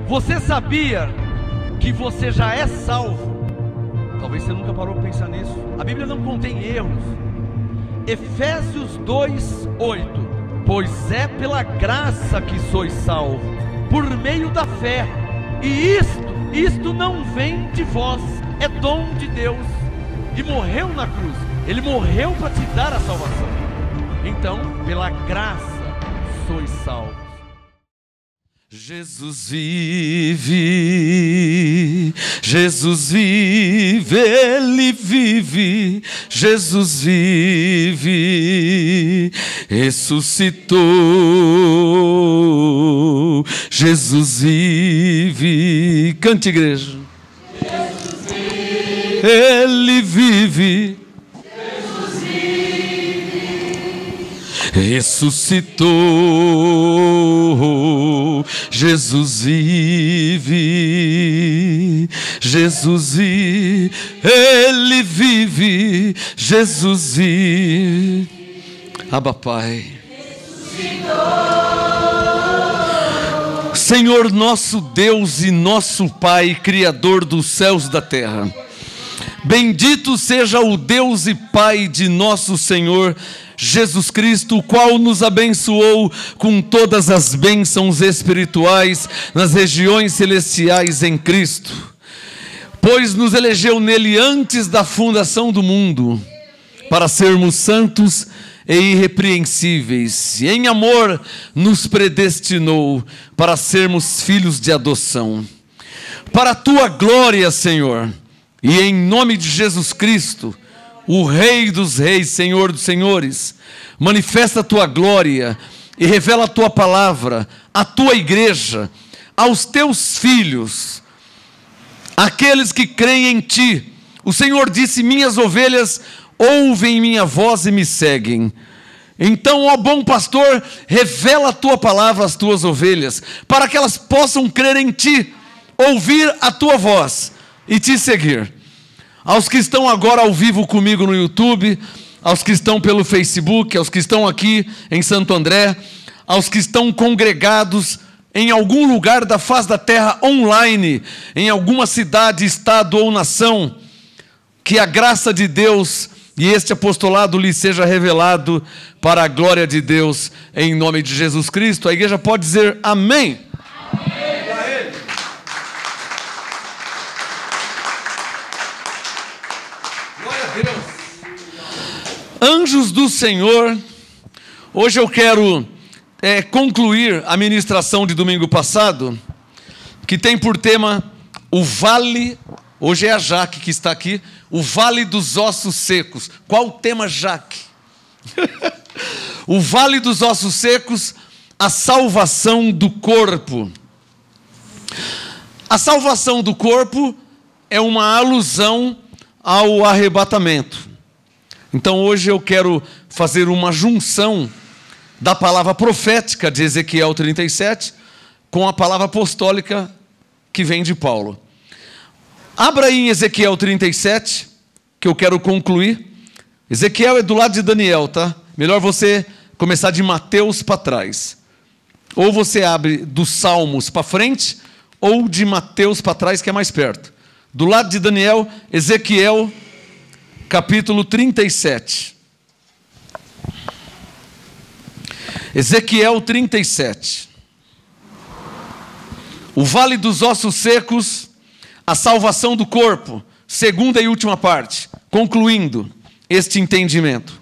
Você sabia que você já é salvo? Talvez você nunca parou para pensar nisso. A Bíblia não contém erros. Efésios 2:8. Pois é pela graça que sois salvos, por meio da fé. E isto não vem de vós, é dom de Deus. E morreu na cruz. Ele morreu para te dar a salvação. Então, pela graça sois salvos. Jesus vive, Jesus vive, Ele vive, Jesus vive, ressuscitou, Jesus vive. Cante, igreja. Jesus vive, Ele vive, ressuscitou, Jesus vive, Jesus vive, Ele vive, Jesus vive. Abba, Pai. Senhor nosso Deus e nosso Pai, Criador dos céus e da terra, bendito seja o Deus e Pai de nosso Senhor Jesus Cristo, o qual nos abençoou com todas as bênçãos espirituais nas regiões celestiais em Cristo, pois nos elegeu nele antes da fundação do mundo, para sermos santos e irrepreensíveis, e em amor nos predestinou para sermos filhos de adoção, para a tua glória, Senhor, e em nome de Jesus Cristo, o Rei dos Reis, Senhor dos Senhores, manifesta a tua glória e revela a tua palavra, a tua igreja, aos teus filhos, aqueles que creem em ti. O Senhor disse: minhas ovelhas ouvem minha voz e me seguem. Então, ó bom pastor, revela a tua palavra às tuas ovelhas, para que elas possam crer em ti, ouvir a tua voz e te seguir. Aos que estão agora ao vivo comigo no YouTube, aos que estão pelo Facebook, aos que estão aqui em Santo André, aos que estão congregados em algum lugar da face da terra online, em alguma cidade, estado ou nação, que a graça de Deus e este apostolado lhe seja revelado para a glória de Deus, em nome de Jesus Cristo. A igreja pode dizer amém. Anjos do Senhor, hoje eu quero concluir a ministração de domingo passado, que tem por tema o vale, hoje é a Jaque que está aqui, o vale dos ossos secos. Qual o tema, Jaque? O vale dos ossos secos, a salvação do corpo. A salvação do corpo é uma alusão ao arrebatamento. Então hoje eu quero fazer uma junção da palavra profética de Ezequiel 37 com a palavra apostólica que vem de Paulo. Abra aí em Ezequiel 37, que eu quero concluir. Ezequiel é do lado de Daniel, tá? Melhor você começar de Mateus para trás. Ou você abre dos Salmos para frente, ou de Mateus para trás, que é mais perto. Do lado de Daniel, Ezequiel capítulo 37. Ezequiel 37. O vale dos ossos secos, a salvação do corpo, segunda e última parte, concluindo este entendimento.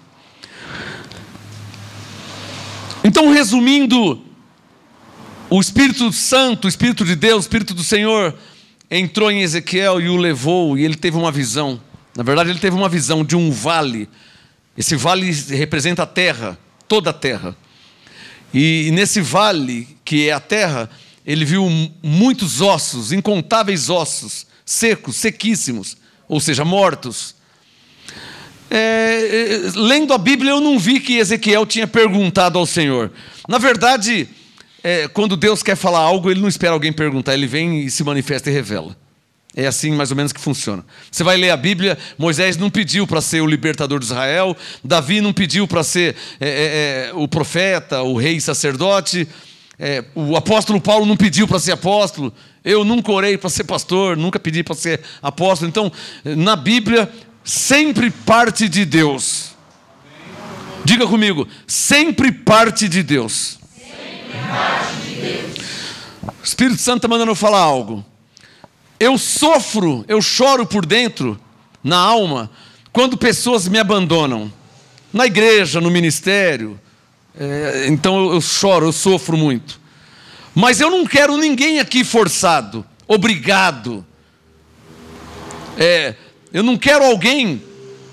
Então, resumindo, o Espírito Santo, o Espírito de Deus, o Espírito do Senhor, entrou em Ezequiel e o levou, e ele teve uma visão. Na verdade, ele teve uma visão de um vale. Esse vale representa a terra, toda a terra. E nesse vale, que é a terra, ele viu muitos ossos, incontáveis ossos, secos, sequíssimos, ou seja, mortos. Lendo a Bíblia, eu não vi que Ezequiel tinha perguntado ao Senhor. Na verdade, quando Deus quer falar algo, ele não espera alguém perguntar, ele vem e se manifesta e revela. É assim mais ou menos que funciona. Você vai ler a Bíblia, Moisés não pediu para ser o libertador de Israel, Davi não pediu para ser o profeta, o rei sacerdote, o apóstolo Paulo não pediu para ser apóstolo, eu nunca orei para ser pastor, nunca pedi para ser apóstolo. Então, na Bíblia, sempre parte de Deus. Diga comigo, sempre parte de Deus. Sempre parte de Deus. O Espírito Santo está mandando eu falar algo. Eu sofro, eu choro por dentro, na alma, quando pessoas me abandonam. Na igreja, no ministério. Então eu choro, eu sofro muito. Mas eu não quero ninguém aqui forçado, obrigado. Eu não quero alguém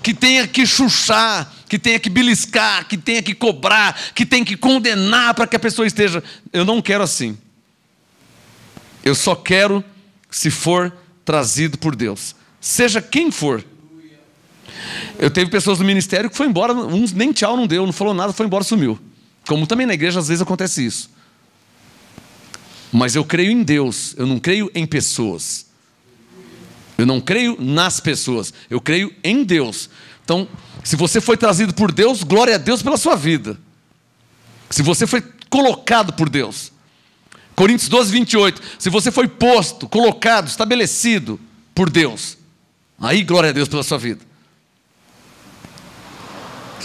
que tenha que chuchar, que tenha que beliscar, que tenha que cobrar, que tenha que condenar para que a pessoa esteja. Eu não quero assim. Eu só quero se for trazido por Deus. Seja quem for. Eu teve pessoas do ministério que foi embora, uns nem tchau não deu, não falou nada, foi embora, sumiu. Como também na igreja às vezes acontece isso. Mas eu creio em Deus, eu não creio em pessoas. Eu não creio nas pessoas, eu creio em Deus. Então, se você foi trazido por Deus, glória a Deus pela sua vida. Se você foi colocado por Deus. Coríntios 12, 28. Se você foi posto, colocado, estabelecido por Deus, aí glória a Deus pela sua vida.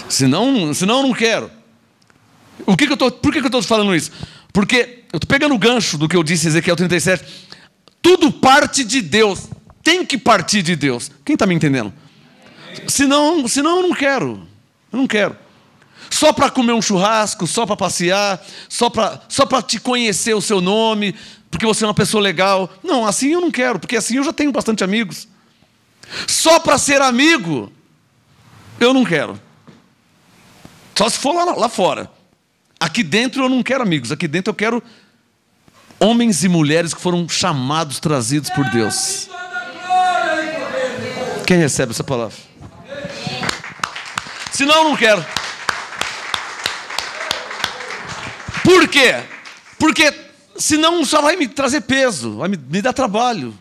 Senão eu não quero. Por que eu estou falando isso? Porque eu estou pegando o gancho do que eu disse em Ezequiel 37. Tudo parte de Deus. Tem que partir de Deus. Quem está me entendendo? Senão eu não quero. Eu não quero. Só para comer um churrasco, só para passear, só para te conhecer o seu nome, porque você é uma pessoa legal. Não, assim eu não quero, porque assim eu já tenho bastante amigos. Só para ser amigo, eu não quero. Só se for lá fora. Aqui dentro eu não quero amigos, aqui dentro eu quero homens e mulheres que foram chamados, trazidos por Deus. Quem recebe essa palavra? Senão eu não quero. Por quê? Porque senão só vai me trazer peso, vai me dar trabalho.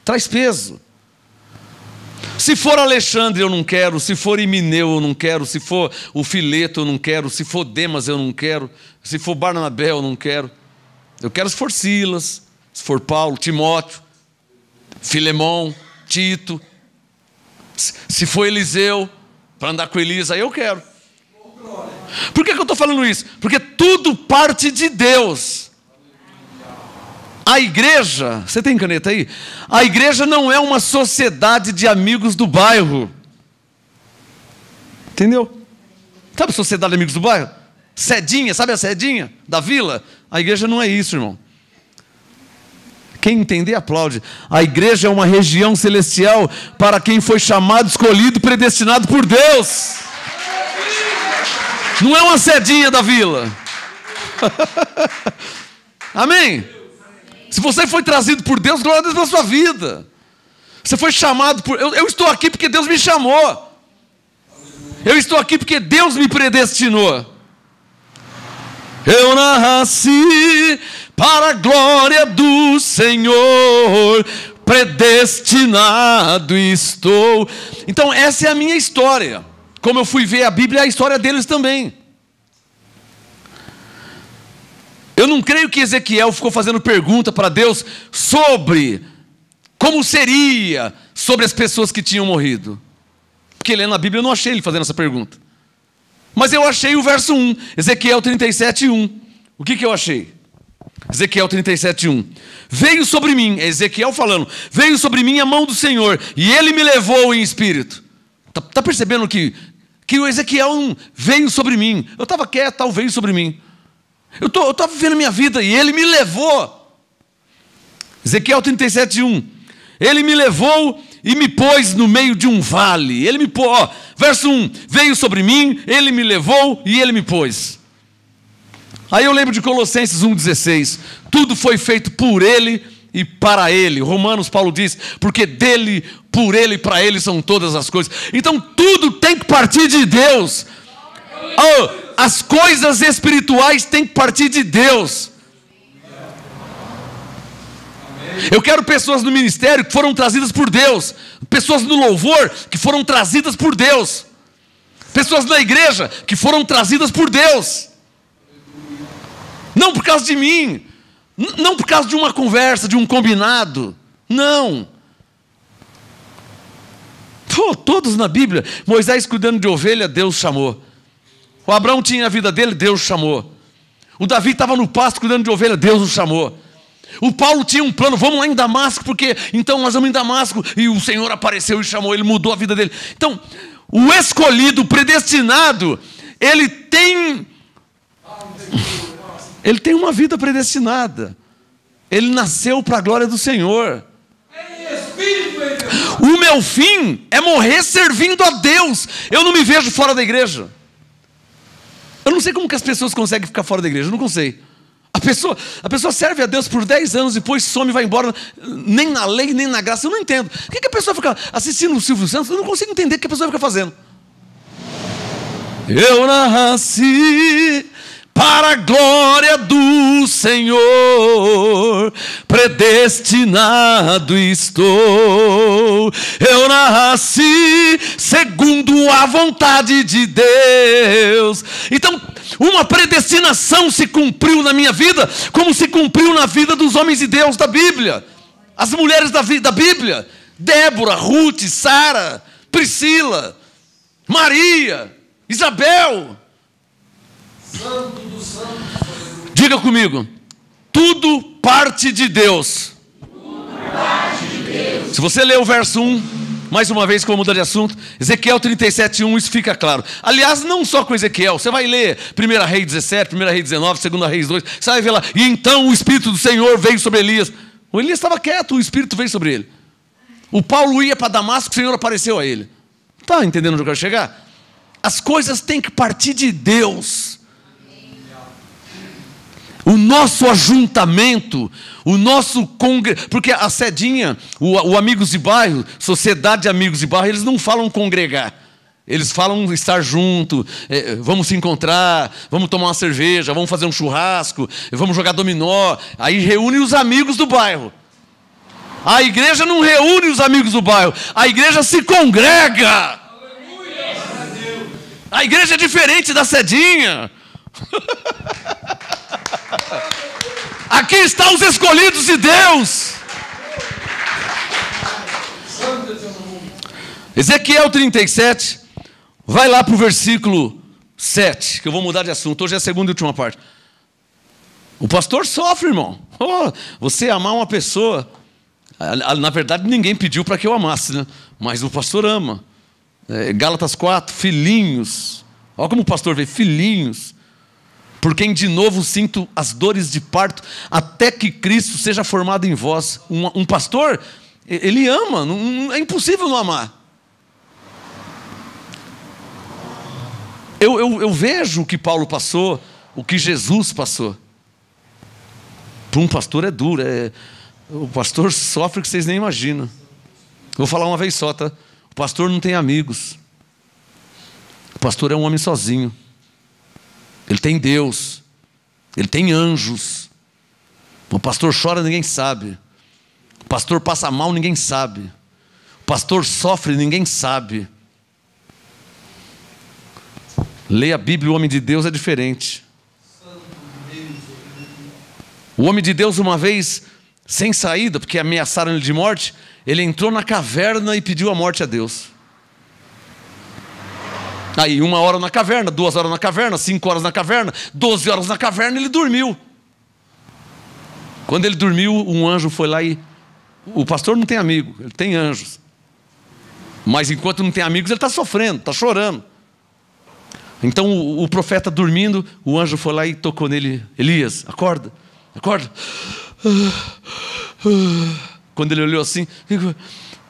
Traz peso. Se for Alexandre eu não quero, se for Himeneu eu não quero, se for o Fileto eu não quero, se for Demas eu não quero, se for Barnabé eu não quero. Eu quero se for Silas, se for Paulo, Timóteo, Filemão, Tito. Se for Eliseu, para andar com Elisa, aí eu quero. Por que eu estou falando isso? Porque tudo parte de Deus. A igreja, você tem caneta aí? A igreja não é uma sociedade de amigos do bairro. Entendeu? Sabe a sociedade de amigos do bairro? Sedinha, sabe a sedinha da vila? A igreja não é isso, irmão. Quem entender, aplaude. A igreja é uma região celestial para quem foi chamado, escolhido, predestinado por Deus. Não é uma sedinha da vila. Amém? Se você foi trazido por Deus, glória a Deus pela sua vida. Você foi chamado por... Eu estou aqui porque Deus me chamou. Eu estou aqui porque Deus me predestinou. Eu nasci para a glória do Senhor, predestinado estou. Então essa é a minha história. Como eu fui ver a Bíblia, é a história deles também. Eu não creio que Ezequiel ficou fazendo pergunta para Deus sobre como seria sobre as pessoas que tinham morrido. Porque lendo a Bíblia eu não achei ele fazendo essa pergunta. Mas eu achei o verso 1, Ezequiel 37, 1. O que eu achei? Ezequiel 37, 1. Veio sobre mim, é Ezequiel falando, veio sobre mim a mão do Senhor, e ele me levou em espírito. Está percebendo que o Ezequiel veio sobre mim? Eu estava quieto, tal, veio sobre mim. Eu estava vivendo a minha vida e ele me levou. Ezequiel 37, 1. Ele me levou e me pôs no meio de um vale. Ele me pôs, verso 1. Veio sobre mim, ele me levou e ele me pôs. Aí eu lembro de Colossenses 1,16. Tudo foi feito por ele e para ele. Romanos, Paulo diz, porque dele, por ele e para ele são todas as coisas. Então tudo tem que partir de Deus. As coisas espirituais têm que partir de Deus. Eu quero pessoas no ministério que foram trazidas por Deus. Pessoas no louvor que foram trazidas por Deus. Pessoas na igreja que foram trazidas por Deus. Não por causa de mim. Não por causa de uma conversa, de um combinado. Não. Todos na Bíblia. Moisés cuidando de ovelha, Deus chamou. O Abraão tinha a vida dele, Deus chamou. O Davi estava no pasto cuidando de ovelha, Deus o chamou. O Paulo tinha um plano, vamos lá em Damasco, porque então nós vamos em Damasco. E o Senhor apareceu e chamou, ele mudou a vida dele. Então, o escolhido, o predestinado, ele tem uma vida predestinada. Ele nasceu para a glória do Senhor. O meu fim é morrer servindo a Deus. Eu não me vejo fora da igreja. Eu não sei como que as pessoas conseguem ficar fora da igreja, eu não sei. A pessoa serve a Deus por 10 anos, depois some e vai embora, nem na lei, nem na graça, eu não entendo. O que a pessoa fica assistindo o Silvio Santos? Eu não consigo entender o que a pessoa fica fazendo. Eu nasci para a glória do Senhor, predestinado estou. Eu nasci segundo a vontade de Deus. Então, uma predestinação se cumpriu na minha vida, como se cumpriu na vida dos homens de Deus da Bíblia. As mulheres da Bíblia: Débora, Ruth, Sara, Priscila, Maria, Isabel. Santo dos santos. Diga comigo: tudo parte de Deus. Tudo parte de Deus. Se você ler o verso 1, mais uma vez, que eu vou mudar de assunto, Ezequiel 37:1, isso fica claro. Aliás, não só com Ezequiel, você vai ler 1 Reis 17, 1 Reis 19, 2 Reis 2, você vai ver lá: e então o Espírito do Senhor veio sobre Elias. O Elias estava quieto, o Espírito veio sobre ele. O Paulo ia para Damasco, o Senhor apareceu a ele. Está entendendo onde eu quero chegar? As coisas têm que partir de Deus. O nosso ajuntamento, o nosso porque a Cedinha, o Amigos de Bairro, Sociedade de Amigos de Bairro, eles não falam congregar, eles falam estar junto, vamos se encontrar, vamos tomar uma cerveja, vamos fazer um churrasco, vamos jogar dominó. Aí reúne os amigos do bairro. A igreja não reúne os amigos do bairro, a igreja se congrega. A igreja é diferente da Cedinha. Aqui estão os escolhidos de Deus. Ezequiel 37, vai lá para o versículo 7, que eu vou mudar de assunto. Hoje é a segunda e última parte. O pastor sofre, irmão. Você amar uma pessoa, na verdade ninguém pediu para que eu amasse, né? Mas o pastor ama. Gálatas 4, filhinhos. Olha como o pastor vê: filhinhos, por quem de novo sinto as dores de parto, até que Cristo seja formado em vós. Um pastor, ele ama, é impossível não amar. Eu vejo o que Paulo passou, o que Jesus passou. Para um pastor é duro, o pastor sofre que vocês nem imaginam. Vou falar uma vez só, tá? O pastor não tem amigos. O pastor é um homem sozinho. Ele tem Deus, ele tem anjos. O pastor chora, ninguém sabe. O pastor passa mal, ninguém sabe. O pastor sofre, ninguém sabe. Leia a Bíblia, o homem de Deus é diferente. O homem de Deus, uma vez, sem saída, porque ameaçaram ele de morte, ele entrou na caverna e pediu a morte a Deus. Aí 1 hora na caverna, 2 horas na caverna, 5 horas na caverna, 12 horas na caverna, ele dormiu. Quando ele dormiu, um anjo foi lá e... O pastor não tem amigo, ele tem anjos. Mas enquanto não tem amigos, ele está sofrendo, está chorando. Então o profeta dormindo, o anjo foi lá e tocou nele: Elias, acorda, acorda. Quando ele olhou assim,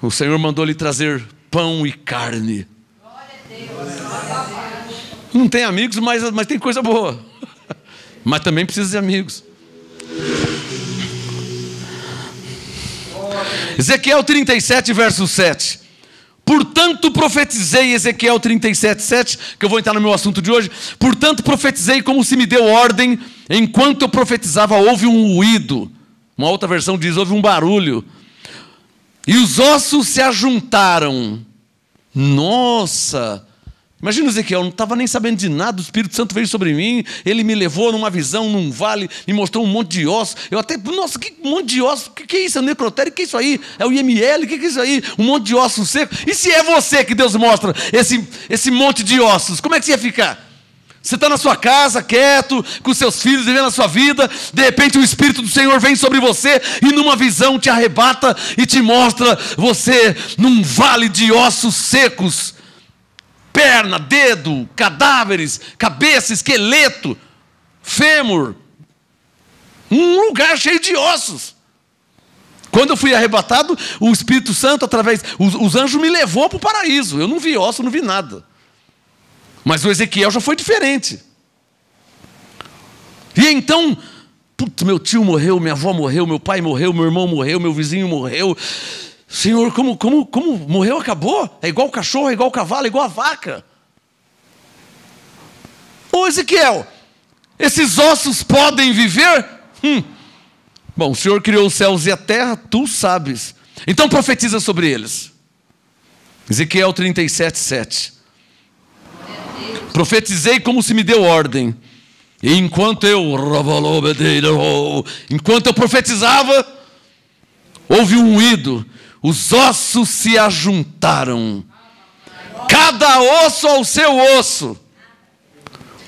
o Senhor mandou lhe trazer pão e carne. Não tem amigos, mas tem coisa boa. Mas também precisa de amigos. Ezequiel 37, verso 7. Portanto profetizei, Ezequiel 37, 7, que eu vou entrar no meu assunto de hoje. Portanto profetizei como se me deu ordem. Enquanto eu profetizava, houve um ruído. Uma outra versão diz: houve um barulho. E os ossos se ajuntaram. Nossa! Imagina o Ezequiel, eu não estava nem sabendo de nada, o Espírito Santo veio sobre mim, ele me levou numa visão, num vale, me mostrou um monte de ossos. Eu até, nossa, que monte de ossos, o que é isso? É o necrotério? O que é isso aí? É o IML? O que é isso aí? Um monte de ossos secos. E se é você que Deus mostra esse monte de ossos, como é que você ia ficar? Você está na sua casa, quieto, com seus filhos, vivendo a sua vida, de repente o Espírito do Senhor vem sobre você e numa visão te arrebata e te mostra você num vale de ossos secos. Perna, dedo, cadáveres, cabeça, esqueleto, fêmur, um lugar cheio de ossos. Quando eu fui arrebatado, o Espírito Santo, através, os anjos me levou para o paraíso. Eu não vi osso, não vi nada. Mas o Ezequiel já foi diferente. E então, putz, meu tio morreu, minha avó morreu, meu pai morreu, meu irmão morreu, meu vizinho morreu. Senhor, como morreu, acabou? É igual o cachorro, é igual o cavalo, é igual a vaca. Ô Ezequiel, esses ossos podem viver? Bom, o Senhor criou os céus e a terra, tu sabes. Então profetiza sobre eles. Ezequiel 37:7. Profetizei como se me deu ordem. E enquanto eu profetizava, houve um ruído. Os ossos se ajuntaram, cada osso ao seu osso.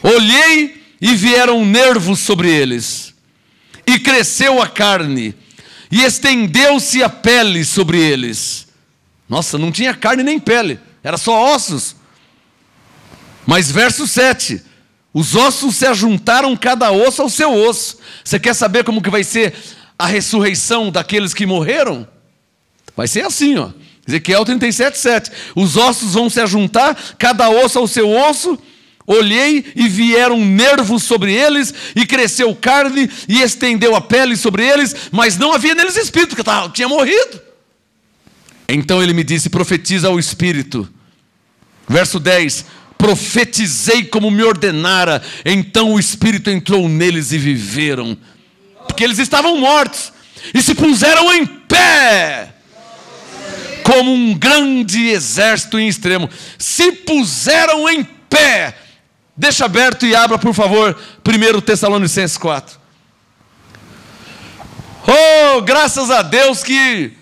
Olhei e vieram nervos sobre eles. E cresceu a carne, e estendeu-se a pele sobre eles. Nossa, não tinha carne nem pele, era só ossos. Mas verso 7, os ossos se ajuntaram cada osso ao seu osso. Você quer saber como que vai ser a ressurreição daqueles que morreram? Vai ser assim, ó. Ezequiel 37:7. Os ossos vão se ajuntar, cada osso ao seu osso. Olhei e vieram nervos sobre eles, e cresceu carne, e estendeu a pele sobre eles, mas não havia neles espírito, porque tinha morrido. Então ele me disse, profetiza ao espírito. Verso 10. Profetizei como me ordenara, então o Espírito entrou neles e viveram. Porque eles estavam mortos, e se puseram em pé, como um grande exército em extremo. Se puseram em pé. Deixa aberto e abra, por favor, 1 Tessalonicenses 4. Oh, graças a Deus que,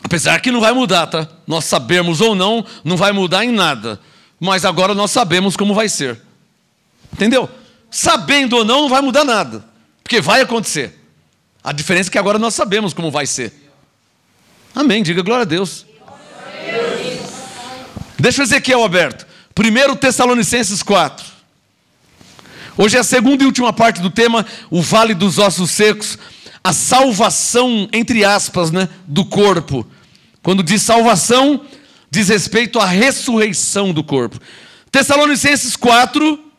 apesar que não vai mudar, tá? Nós sabemos ou não, não vai mudar em nada. Mas agora nós sabemos como vai ser. Entendeu? Sabendo ou não, não vai mudar nada. Porque vai acontecer. A diferença é que agora nós sabemos como vai ser. Amém, diga glória a Deus. Deixa o Ezequiel aberto. 1 Tessalonicenses 4. Hoje é a segunda e última parte do tema, o vale dos ossos secos. A salvação, entre aspas, né, do corpo. Quando diz salvação, diz respeito à ressurreição do corpo. Tessalonicenses 4,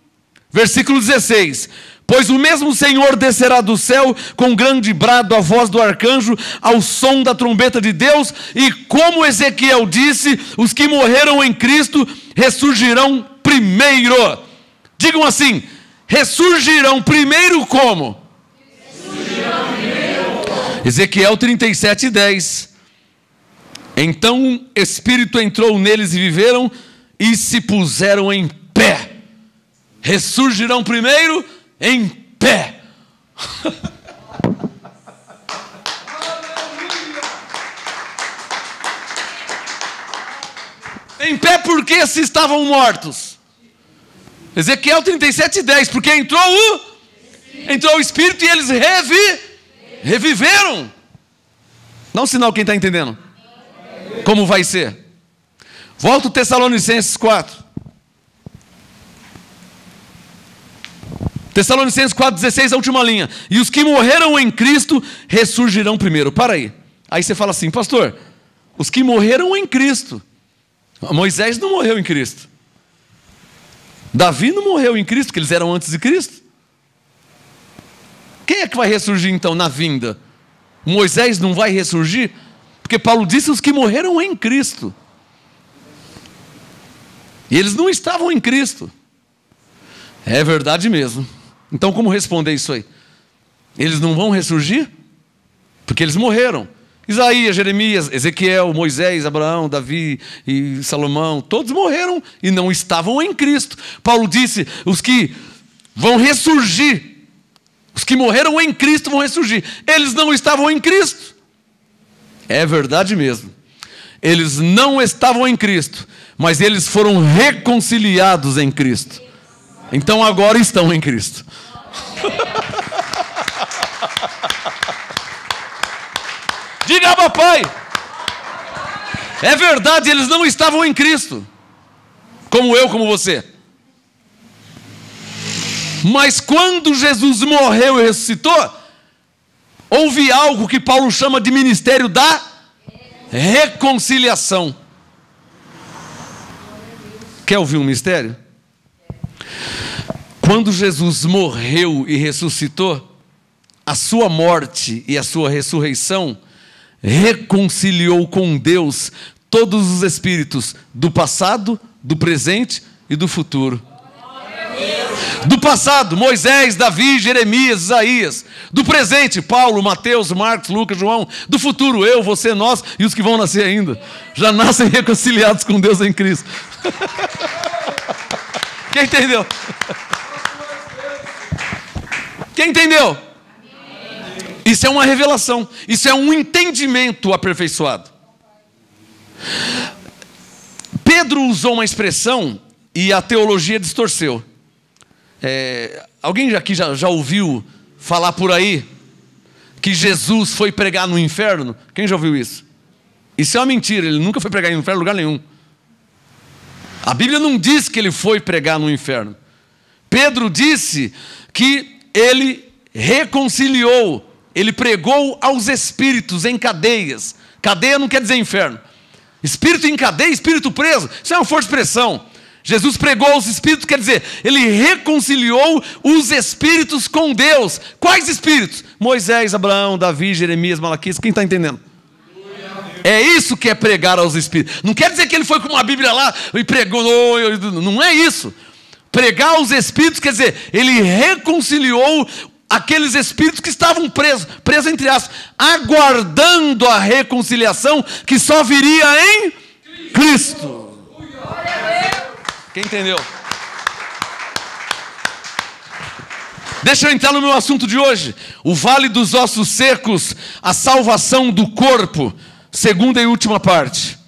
versículo 16. Pois o mesmo Senhor descerá do céu com grande brado, a voz do arcanjo, ao som da trombeta de Deus, e como Ezequiel disse, os que morreram em Cristo ressurgirão primeiro. Digam assim, ressurgirão primeiro como? Ressurgirão primeiro. Ezequiel 37:10. Então o Espírito entrou neles e viveram e se puseram em pé. Ressurgirão primeiro em pé. Em pé porque se estavam mortos. Ezequiel 37:10. Porque entrou o Espírito e eles reviveram. Dá um sinal quem está entendendo. Como vai ser? Volta o Tessalonicenses 4. Tessalonicenses 4:16, a última linha. E os que morreram em Cristo ressurgirão primeiro. Para aí. Aí você fala assim, pastor, os que morreram em Cristo. Moisés não morreu em Cristo. Davi não morreu em Cristo, porque eles eram antes de Cristo. Quem é que vai ressurgir então na vinda? Moisés não vai ressurgir? Porque Paulo disse os que morreram em Cristo. E eles não estavam em Cristo. É verdade mesmo. Então como responder isso aí? Eles não vão ressurgir? Porque eles morreram. Isaías, Jeremias, Ezequiel, Moisés, Abraão, Davi e Salomão, todos morreram e não estavam em Cristo. Paulo disse, os que vão ressurgir, os que morreram em Cristo vão ressurgir. Eles não estavam em Cristo. É verdade mesmo. Eles não estavam em Cristo, mas eles foram reconciliados em Cristo. Então agora estão em Cristo. Diga, papai. É verdade, eles não estavam em Cristo, como eu, como você. Mas quando Jesus morreu e ressuscitou, houve algo que Paulo chama de ministério da reconciliação. Quer ouvir um mistério? Quando Jesus morreu e ressuscitou, a sua morte e a sua ressurreição reconciliou com Deus todos os espíritos do passado, do presente e do futuro. Do passado, Moisés, Davi, Jeremias, Isaías. Do presente, Paulo, Mateus, Marcos, Lucas, João. Do futuro, eu, você, nós e os que vão nascer ainda. Já nascem reconciliados com Deus em Cristo. Quem entendeu? Quem entendeu? Isso é uma revelação. Isso é um entendimento aperfeiçoado. Pedro usou uma expressão e a teologia distorceu. Alguém aqui já ouviu falar por aí que Jesus foi pregar no inferno? Quem já ouviu isso? Isso é uma mentira, ele nunca foi pregar no inferno em lugar nenhum. A Bíblia não diz que ele foi pregar no inferno. Pedro disse que ele reconciliou, ele pregou aos espíritos em cadeias. Cadeia não quer dizer inferno. Espírito em cadeia, espírito preso, isso é uma forte expressão. Jesus pregou aos espíritos, quer dizer, ele reconciliou os espíritos com Deus. Quais espíritos? Moisés, Abraão, Davi, Jeremias, Malaquias, quem está entendendo? É isso que é pregar aos espíritos. Não quer dizer que ele foi com uma Bíblia lá e pregou, não é isso. Pregar aos espíritos quer dizer, ele reconciliou aqueles espíritos que estavam presos entre aspas, aguardando a reconciliação que só viria em Cristo. Quem entendeu? Deixa eu entrar no meu assunto de hoje. O vale dos ossos secos, a salvação do corpo, segunda e última parte.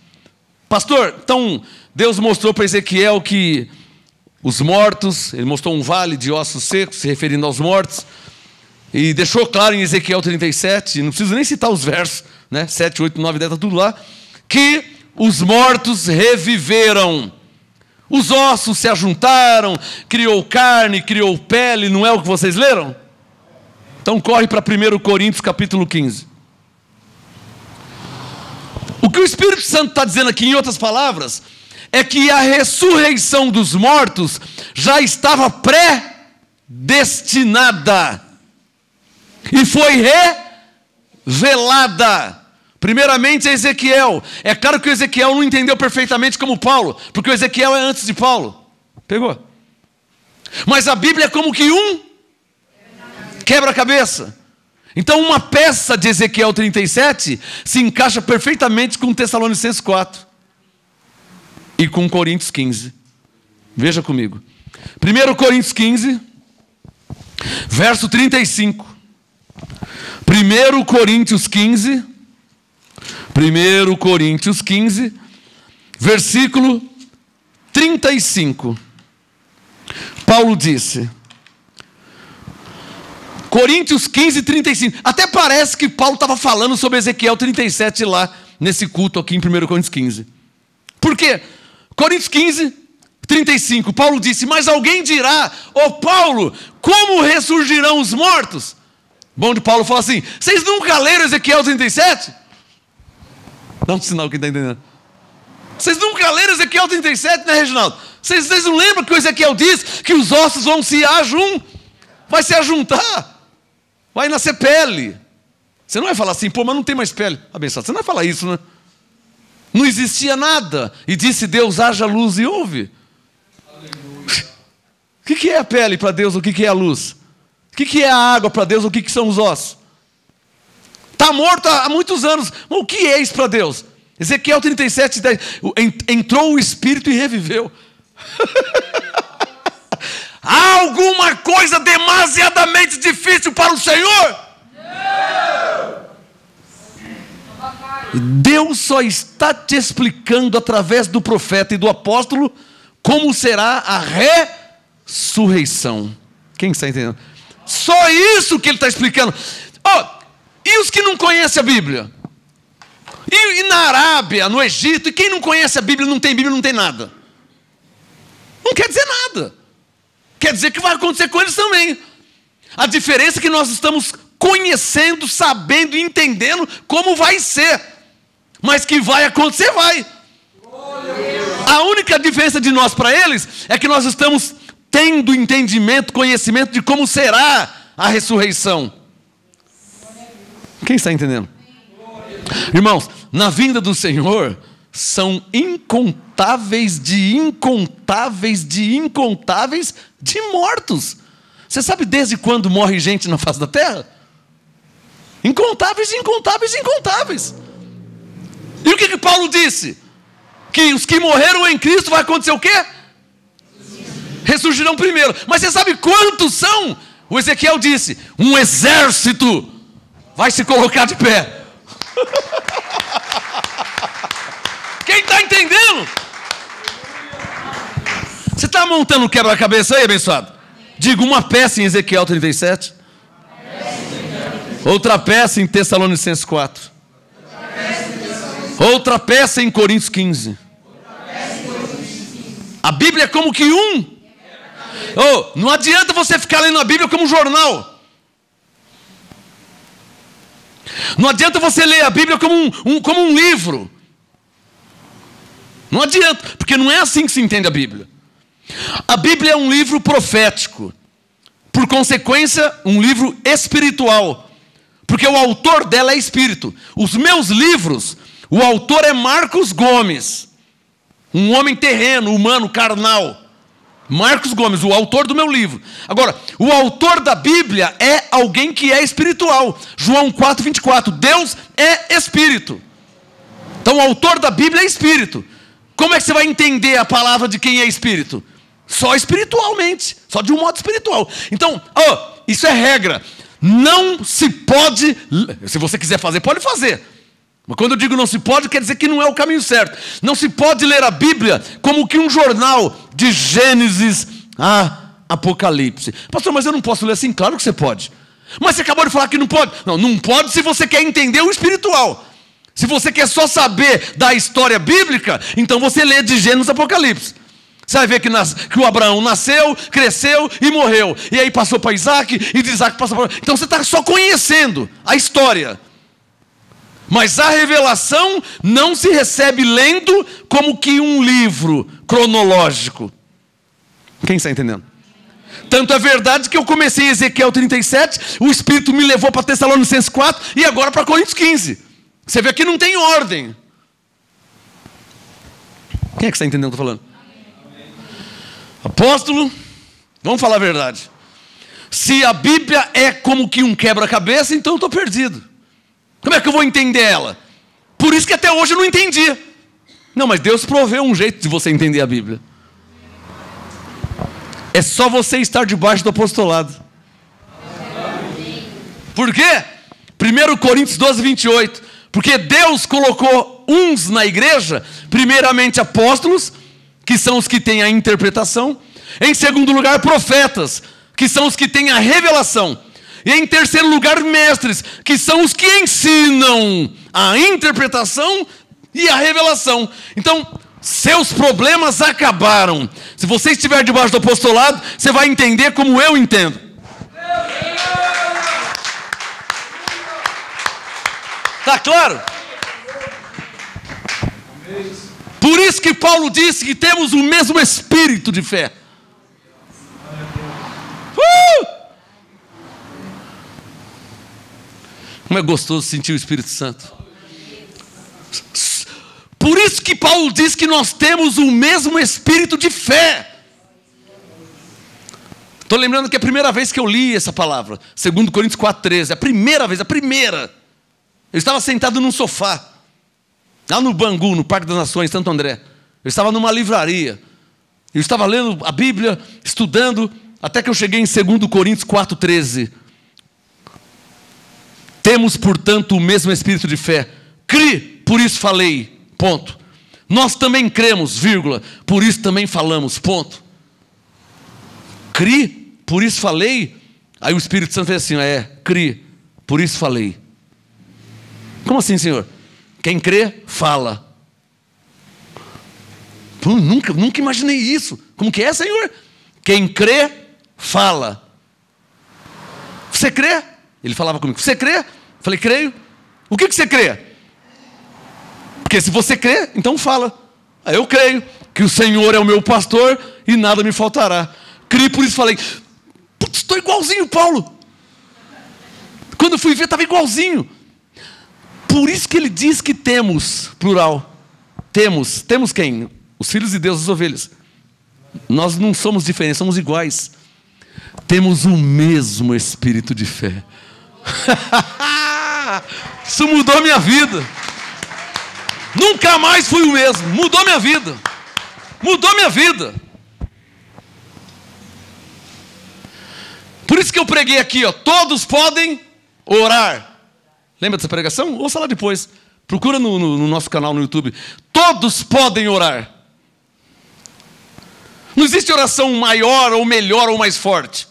Pastor, então Deus mostrou para Ezequiel que os mortos, ele mostrou um vale de ossos secos, se referindo aos mortos, e deixou claro em Ezequiel 37, não preciso nem citar os versos, né? 7, 8, 9, 10, está tudo lá, que os mortos reviveram. Os ossos se ajuntaram, criou carne, criou pele, não é o que vocês leram? Então corre para 1 Coríntios capítulo 15. O que o Espírito Santo está dizendo aqui, em outras palavras, é que a ressurreição dos mortos já estava predestinada e foi revelada. Primeiramente a Ezequiel. É claro que o Ezequiel não entendeu perfeitamente como Paulo, porque o Ezequiel é antes de Paulo. Pegou? Mas a Bíblia é como que um quebra-cabeça. Então uma peça de Ezequiel 37 se encaixa perfeitamente com Tessalonicenses 4 e com Coríntios 15. Veja comigo. 1 Coríntios 15, verso 35. 1 Coríntios 15, versículo 35. Paulo disse, Coríntios 15, 35. Até parece que Paulo estava falando sobre Ezequiel 37 lá, nesse culto aqui em 1 Coríntios 15. Por quê? Coríntios 15, 35. Paulo disse, mas alguém dirá, Paulo, como ressurgirão os mortos? Bom de Paulo fala assim, vocês nunca leram Ezequiel 37? Dá um sinal quem está entendendo. Vocês nunca leram Ezequiel 37, né, Reginaldo? Vocês não lembram que o Ezequiel diz que os ossos vão se vai se ajuntar, vai nascer pele. Você não vai falar assim, mas não tem mais pele. Abençoado, você não vai falar isso, né? Não existia nada. E disse Deus, haja luz e houve. O que é a pele para Deus? O que é a luz? O que é a água para Deus? O que são os ossos? Está está morto há muitos anos. Mas o que é isso para Deus? Ezequiel 37, 10. Entrou o Espírito e reviveu. Há alguma coisa demasiadamente difícil para o Senhor? Não. Deus só está te explicando através do profeta e do apóstolo como será a ressurreição. Quem está entendendo? Só isso que ele está explicando. E os que não conhecem a Bíblia? E na Arábia, no Egito, e quem não conhece a Bíblia, não tem nada. Não quer dizer nada. Quer dizer que vai acontecer com eles também. A diferença é que nós estamos conhecendo, sabendo, entendendo como vai ser. Mas que vai acontecer, vai. A única diferença de nós para eles é que nós estamos tendo entendimento, conhecimento de como será a ressurreição. Quem está entendendo? Irmãos, na vinda do Senhor são incontáveis de mortos. Você sabe desde quando morre gente na face da terra? Incontáveis. E o que Paulo disse? Que os que morreram em Cristo vai acontecer o quê? Ressurgirão primeiro. Mas você sabe quantos são? O Ezequiel disse: um exército vai se colocar de pé. Quem está entendendo? Você está montando um quebra-cabeça aí, abençoado? Diga uma peça em Ezequiel 37. Outra peça em Tessalonicenses 4. Outra peça em Coríntios 15. A Bíblia é como que não adianta você ficar lendo a Bíblia como um jornal. Não adianta você ler a Bíblia como um livro. Não adianta, porque não é assim que se entende a Bíblia. A Bíblia é um livro profético. Por consequência, um livro espiritual. Porque o autor dela é espírito. Os meus livros, o autor é Marcos Gomes. Um homem terreno, humano, carnal. Marcos Gomes, o autor do meu livro. Agora, o autor da Bíblia é alguém que é espiritual. João 4:24. Deus é espírito. Então o autor da Bíblia é espírito. Como é que você vai entender a palavra de quem é espírito? Só espiritualmente. Só de um modo espiritual. Então, isso é regra. Não se pode... Se você quiser fazer, pode fazer. Mas quando eu digo não se pode, quer dizer que não é o caminho certo. Não se pode ler a Bíblia como que um jornal de Gênesis a Apocalipse. Pastor, mas eu não posso ler assim? Claro que você pode. Mas você acabou de falar que não pode. Não pode se você quer entender o espiritual. Se você quer só saber da história bíblica, então você lê de Gênesis a Apocalipse. Você vai ver que o Abraão nasceu, cresceu e morreu. E aí passou para Isaac, e de Isaac passou para... Então você está só conhecendo a história. Mas a revelação não se recebe lendo como que um livro cronológico. Quem está entendendo? Tanto é verdade que eu comecei em Ezequiel 37, o Espírito me levou para Tessalonicenses 4 e agora para Coríntios 15. Você vê que não tem ordem. Quem é que está entendendo o que eu estou falando? Apóstolo, vamos falar a verdade. Se a Bíblia é como que um quebra-cabeça, então eu estou perdido. Como é que eu vou entender ela? Por isso que até hoje eu não entendi. Não, mas Deus proveu um jeito de você entender a Bíblia. É só você estar debaixo do apostolado. Por quê? 1 Coríntios 12:28. Porque Deus colocou uns na igreja, primeiramente apóstolos, que são os que têm a interpretação. Em segundo lugar, profetas, que são os que têm a revelação. E em terceiro lugar, mestres, que são os que ensinam a interpretação e a revelação. Então, seus problemas acabaram. Se você estiver debaixo do apostolado, você vai entender como eu entendo. Está claro? Por isso que Paulo disse que temos o mesmo espírito de fé. Como é gostoso sentir o Espírito Santo. Por isso que Paulo diz que nós temos o mesmo espírito de fé. Estou lembrando que é a primeira vez que eu li essa palavra. 2 Coríntios 4:13. A primeira vez, a primeira. Eu estava sentado num sofá, lá no Bangu, no Parque das Nações, Santo André. Eu estava numa livraria. Eu estava lendo a Bíblia, estudando, até que eu cheguei em 2 Coríntios 4,13. Temos, portanto, o mesmo espírito de fé. Cri, por isso falei. Ponto. Nós também cremos, vírgula, por isso também falamos. Ponto. Cri, por isso falei. Aí o Espírito Santo fez assim, cri, por isso falei. Como assim, Senhor? Quem crê, fala. Pô, nunca imaginei isso. Como que é, Senhor? Quem crê, fala. Você crê? Ele falava comigo, você crê? Eu falei, creio. O que você crê? Porque se você crê, então fala. Aí eu creio que o Senhor é o meu pastor e nada me faltará. Criei, por isso falei, putz, estou igualzinho Paulo. Quando eu fui ver, estava igualzinho. Por isso que ele diz que temos, plural. Temos quem? Os filhos de Deus, as ovelhas. Nós não somos diferentes, somos iguais. Temos o mesmo espírito de fé. Isso mudou minha vida. Nunca mais fui o mesmo. Mudou minha vida. Mudou minha vida. Por isso que eu preguei aqui, ó. Todos podem orar. Lembra dessa pregação? Ouça lá depois. Procura no nosso canal no YouTube. Todos podem orar. Não existe oração maior ou melhor ou mais forte.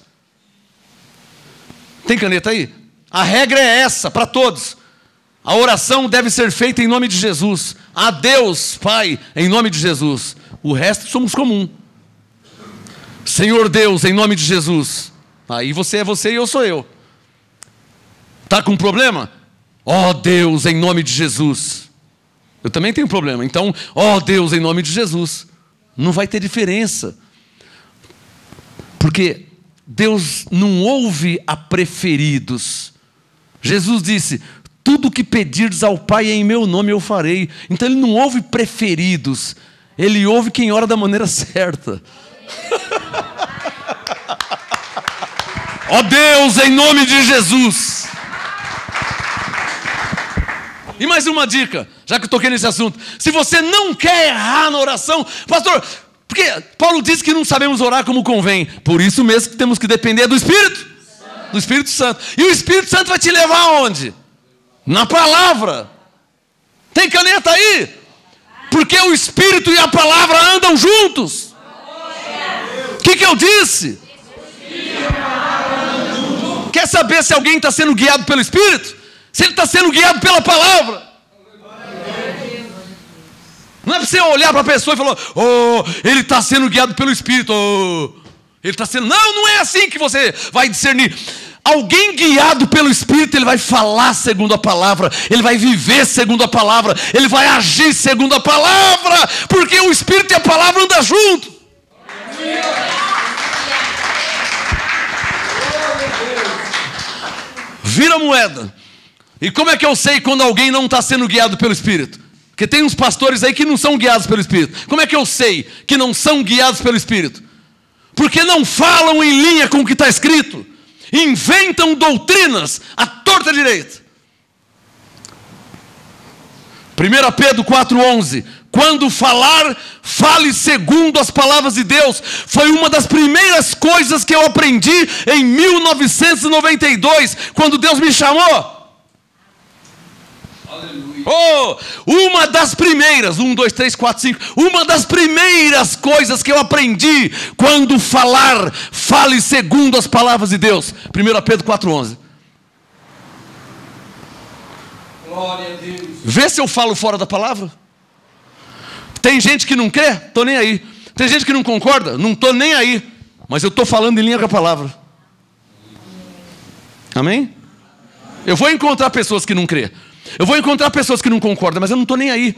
Tem caneta aí? A regra é essa, para todos. A oração deve ser feita em nome de Jesus. A Deus, Pai, em nome de Jesus. O resto somos comum. Senhor Deus, em nome de Jesus. Aí você é você e eu sou eu. Está com problema? Ó Deus, em nome de Jesus. Eu também tenho problema. Então, ó Deus, em nome de Jesus. Não vai ter diferença. Porque Deus não ouve a preferidos. Jesus disse, tudo que pedirdes ao Pai em meu nome eu farei. Então Ele não ouve preferidos. Ele ouve quem ora da maneira certa. Ó Deus, em nome de Jesus. E mais uma dica, já que eu toquei nesse assunto. Se você não quer errar na oração, pastor, porque Paulo disse que não sabemos orar como convém. Por isso mesmo que temos que depender do Espírito. Do Espírito Santo. E o Espírito Santo vai te levar aonde? Na palavra. Tem caneta aí? Porque o Espírito e a palavra andam juntos. O que eu disse? Quer saber se alguém está sendo guiado pelo Espírito? Se ele está sendo guiado pela palavra. Não é para você olhar para a pessoa e falar, ele está sendo guiado pelo Espírito. Ele está sendo... Não é assim que você vai discernir. Alguém guiado pelo Espírito, ele vai falar segundo a palavra. Ele vai viver segundo a palavra. Ele vai agir segundo a palavra. Porque o Espírito e a palavra andam juntos. Vira a moeda. E como é que eu sei quando alguém não está sendo guiado pelo Espírito? Porque tem uns pastores aí que não são guiados pelo Espírito. Como é que eu sei que não são guiados pelo Espírito? Porque não falam em linha com o que está escrito. Inventam doutrinas à torta direita. 1 Pedro 4,11. Quando falar, fale segundo as palavras de Deus. Foi uma das primeiras coisas que eu aprendi em 1992, quando Deus me chamou. Uma das primeiras, 1, 2, 3, 4, 5. Uma das primeiras coisas que eu aprendi quando falar, fale segundo as palavras de Deus. 1 Pedro 4,11. Glória a Deus. Vê se eu falo fora da palavra. Tem gente que não crê? Estou nem aí. Tem gente que não concorda? Não estou nem aí. Mas eu estou falando em linha com a palavra. Amém? Eu vou encontrar pessoas que não crê. Eu vou encontrar pessoas que não concordam, mas eu não estou nem aí.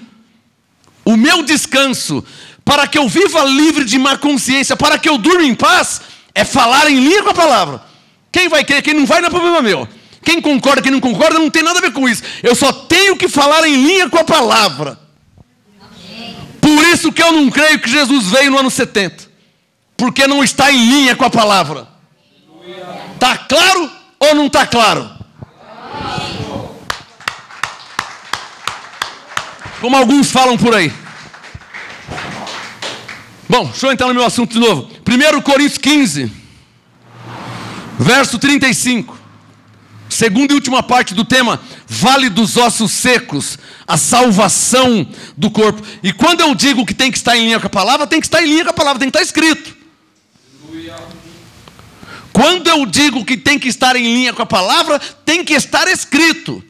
O meu descanso, para que eu viva livre de má consciência, para que eu durma em paz, é falar em linha com a palavra. Quem vai crer, quem não vai, não é problema meu. Quem concorda, quem não concorda, não tem nada a ver com isso. Eu só tenho que falar em linha com a palavra. Por isso que eu não creio que Jesus veio no ano 70. Porque não está em linha com a palavra. Está claro ou não está claro? como alguns falam por aí. Bom, deixa eu entrar no meu assunto de novo. 1 Coríntios 15, verso 35. Segunda e última parte do tema, vale dos ossos secos, a salvação do corpo. E quando eu digo que tem que estar em linha com a palavra, tem que estar em linha com a palavra, tem que estar escrito. Quando eu digo que tem que estar em linha com a palavra, tem que estar escrito.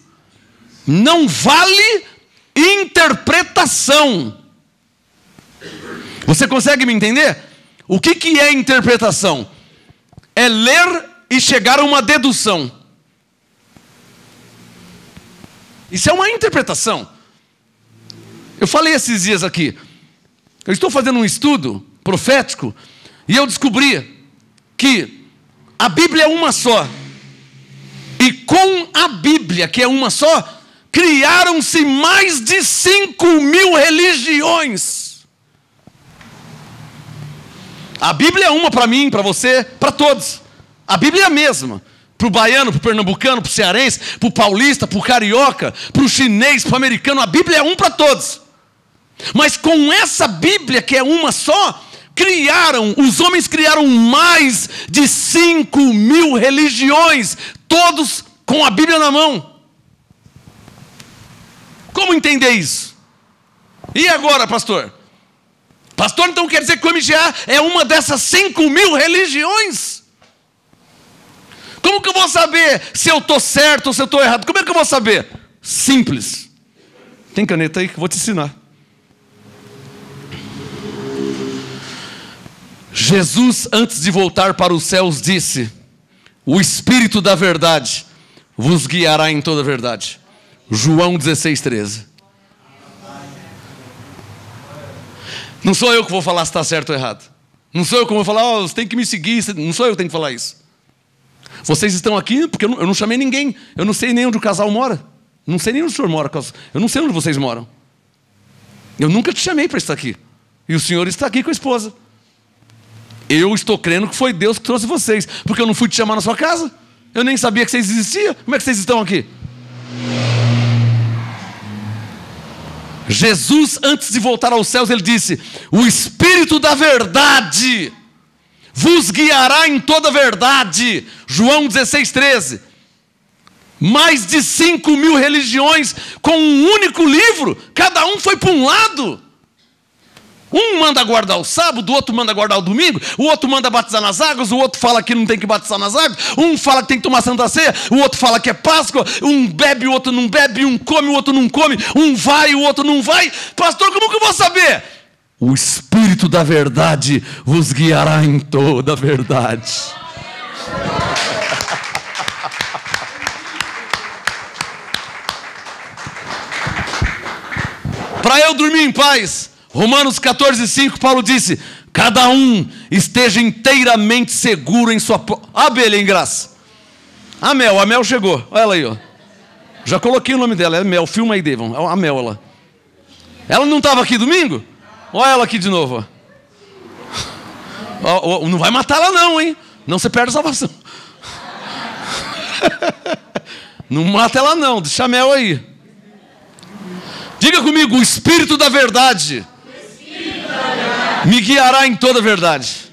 Não vale interpretação. Você consegue me entender? O que é interpretação? É ler e chegar a uma dedução. Isso é uma interpretação. Eu falei esses dias aqui. Eu estou fazendo um estudo profético e eu descobri que a Bíblia é uma só. E com a Bíblia, que é uma só, criaram-se mais de 5.000 religiões. A Bíblia é uma para mim, para você, para todos. A Bíblia é a mesma. Para o baiano, para o pernambucano, para o cearense, para o paulista, para o carioca, para o chinês, para o americano. A Bíblia é um para todos. Mas com essa Bíblia, que é uma só, os homens criaram mais de 5.000 religiões, todos com a Bíblia na mão. Como entender isso? E agora, pastor? Pastor, então quer dizer que o MGA é uma dessas 5.000 religiões? Como que eu vou saber se eu estou certo ou se eu estou errado? Como é que eu vou saber? Simples. Tem caneta aí que eu vou te ensinar. Jesus, antes de voltar para os céus, disse: o Espírito da verdade vos guiará em toda a verdade. João 16:13. Não sou eu que vou falar se está certo ou errado. Não sou eu que vou falar, você tem que me seguir. Não sou eu que tenho que falar isso. Vocês estão aqui porque eu não chamei ninguém. Eu não sei nem onde o casal mora. Não sei nem onde o senhor mora. Eu não sei onde vocês moram. Eu nunca te chamei para estar aqui. E o senhor está aqui com a esposa. Eu estou crendo que foi Deus que trouxe vocês. Porque eu não fui te chamar na sua casa. Eu nem sabia que vocês existiam. Como é que vocês estão aqui? Jesus, antes de voltar aos céus, ele disse: o Espírito da verdade vos guiará em toda a verdade. João 16:13. Mais de 5.000 religiões com um único livro. Cada um foi para um lado. Um manda guardar o sábado, o outro manda guardar o domingo, o outro manda batizar nas águas, o outro fala que não tem que batizar nas águas, um fala que tem que tomar Santa Ceia, o outro fala que é Páscoa, um bebe, o outro não bebe, um come, o outro não come, um vai, o outro não vai. Pastor, como que eu vou saber? O Espírito da verdade vos guiará em toda a verdade. Para eu dormir em paz, Romanos 14:5, Paulo disse: cada um esteja inteiramente seguro em sua... Abelha em graça. A Mel chegou. Olha ela aí, ó. Já coloquei o nome dela, é Mel. Filma aí, Devon. A Mel, ela. Ela não estava aqui domingo? Olha ela aqui de novo, ó. Não vai matar ela não, hein? Não, você perde a salvação. Não mata ela não, deixa a Mel aí. Diga comigo: o Espírito da verdade me guiará em toda a verdade.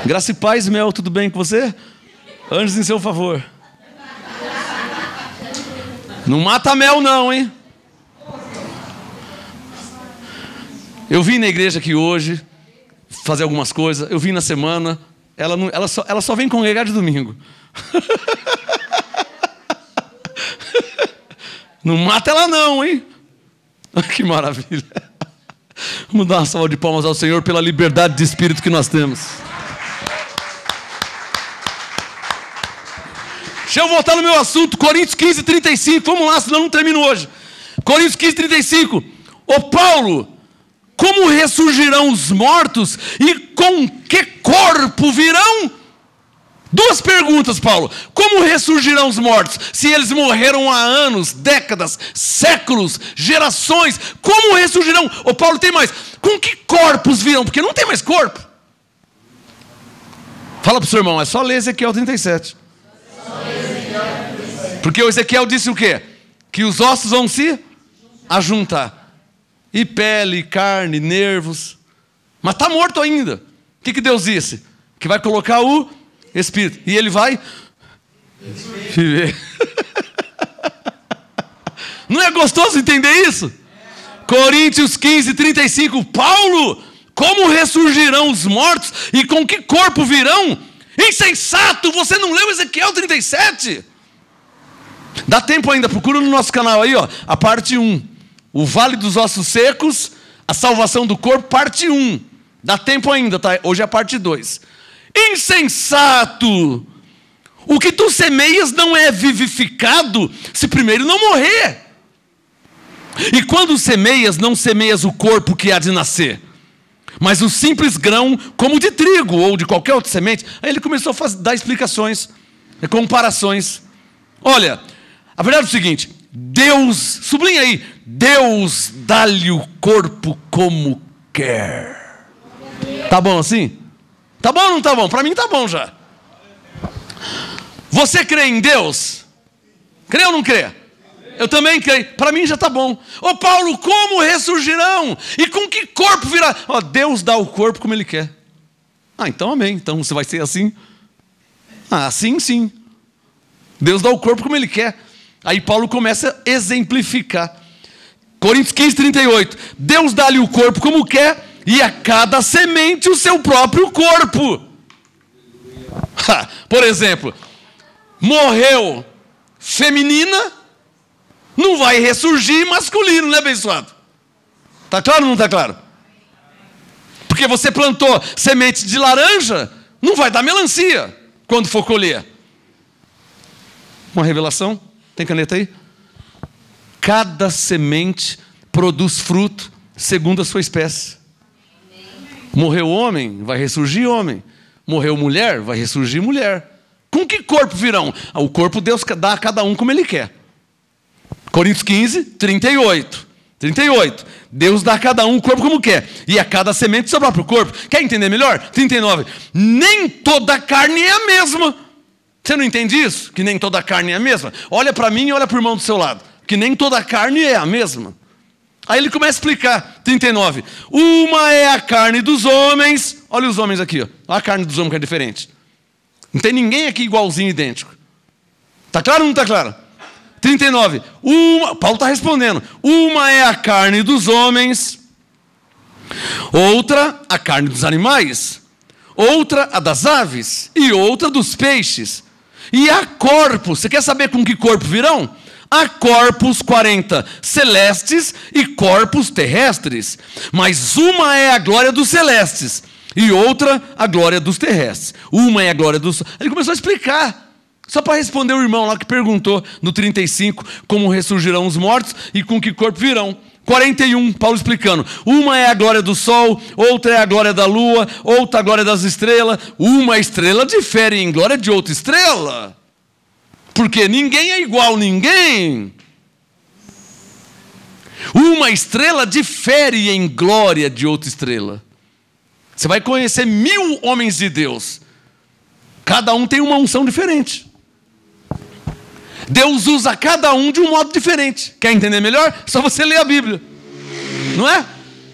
Graça e paz, Mel, tudo bem com você? Anjos em seu favor. Não mata a Mel não, hein? Eu vim na igreja aqui hoje fazer algumas coisas. Eu vim na semana. Ela só vem congregar de domingo. Não mata ela não, hein? Que maravilha. Vamos dar uma salva de palmas ao Senhor pela liberdade de espírito que nós temos. Deixa eu voltar no meu assunto. Coríntios 15:35. Vamos lá, senão não termino hoje. Coríntios 15:35. Ô Paulo, como ressurgirão os mortos e com que corpo virão? Duas perguntas, Paulo. Como ressurgirão os mortos? Se eles morreram há anos, décadas, séculos, gerações, como ressurgirão? Ô Paulo, tem mais. Com que corpos virão? Porque não tem mais corpo. Fala para o seu irmão, é só ler Ezequiel 37. Porque o Ezequiel disse o quê? Que os ossos vão se ajuntar. E pele, carne, nervos. Mas está morto ainda. O que Deus disse? Que vai colocar o Espírito. E ele vai viver. Não é gostoso entender isso? Coríntios 15, 35. Paulo, como ressurgirão os mortos e com que corpo virão? Insensato, você não leu Ezequiel 37? Dá tempo ainda, procura no nosso canal aí, ó, a parte 1. O Vale dos Ossos Secos, a salvação do corpo, parte 1. Dá tempo ainda, tá? Hoje é a parte 2. Insensato! O que tu semeias não é vivificado se primeiro não morrer. E quando semeias, não semeias o corpo que há de nascer, mas o simples grão como de trigo ou de qualquer outra semente. Aí ele começou a dar explicações, comparações. Olha, a verdade é o seguinte, Deus, sublinha aí, Deus dá-lhe o corpo como quer. Tá bom assim? Tá bom ou não tá bom? Para mim tá bom já. Você crê em Deus? Crê ou não crê? Eu também creio. Para mim já está bom. Ô Paulo, como ressurgirão? E com que corpo virá? Ó, Deus dá o corpo como Ele quer. Ah, então amém. Então você vai ser assim? Ah, sim. Deus dá o corpo como Ele quer. Aí Paulo começa a exemplificar. Coríntios 15, 38. Deus dá-lhe o corpo como quer e a cada semente o seu próprio corpo. Por exemplo, morreu feminina, não vai ressurgir masculino, né, abençoado? Está claro ou não está claro? Porque você plantou semente de laranja, não vai dar melancia quando for colher. Uma revelação? Tem caneta aí? Cada semente produz fruto segundo a sua espécie. Morreu homem, vai ressurgir homem. Morreu mulher, vai ressurgir mulher. Com que corpo virão? O corpo Deus dá a cada um como Ele quer. Coríntios 15, 38. Deus dá a cada um o corpo como quer. E a cada semente o seu próprio corpo. Quer entender melhor? 39. Nem toda carne é a mesma. Você não entende isso? Que nem toda carne é a mesma? Olha para mim e olha para o irmão do seu lado. Que nem toda carne é a mesma. Aí ele começa a explicar. 39. Uma é a carne dos homens. Olha os homens aqui. Ó. Olha a carne dos homens que é diferente. Não tem ninguém aqui igualzinho, idêntico. Está claro ou não está claro? 39. Paulo está respondendo. Uma é a carne dos homens, outra a carne dos animais, outra a das aves e outra dos peixes. E há corpos, você quer saber com que corpo virão? Há corpos 40 celestes e corpos terrestres. Mas uma é a glória dos celestes e outra a glória dos terrestres. Uma é a glória dos... Ele começou a explicar. Só para responder o irmão lá que perguntou no 35, como ressurgirão os mortos e com que corpo virão. 41, Paulo explicando. Uma é a glória do sol, outra é a glória da lua, outra a glória das estrelas. Uma estrela difere em glória de outra estrela. Porque ninguém é igual a ninguém. Uma estrela difere em glória de outra estrela. Você vai conhecer 1000 homens de Deus. Cada um tem uma unção diferente. Deus usa cada um de um modo diferente. Quer entender melhor? Só você ler a Bíblia. Não é?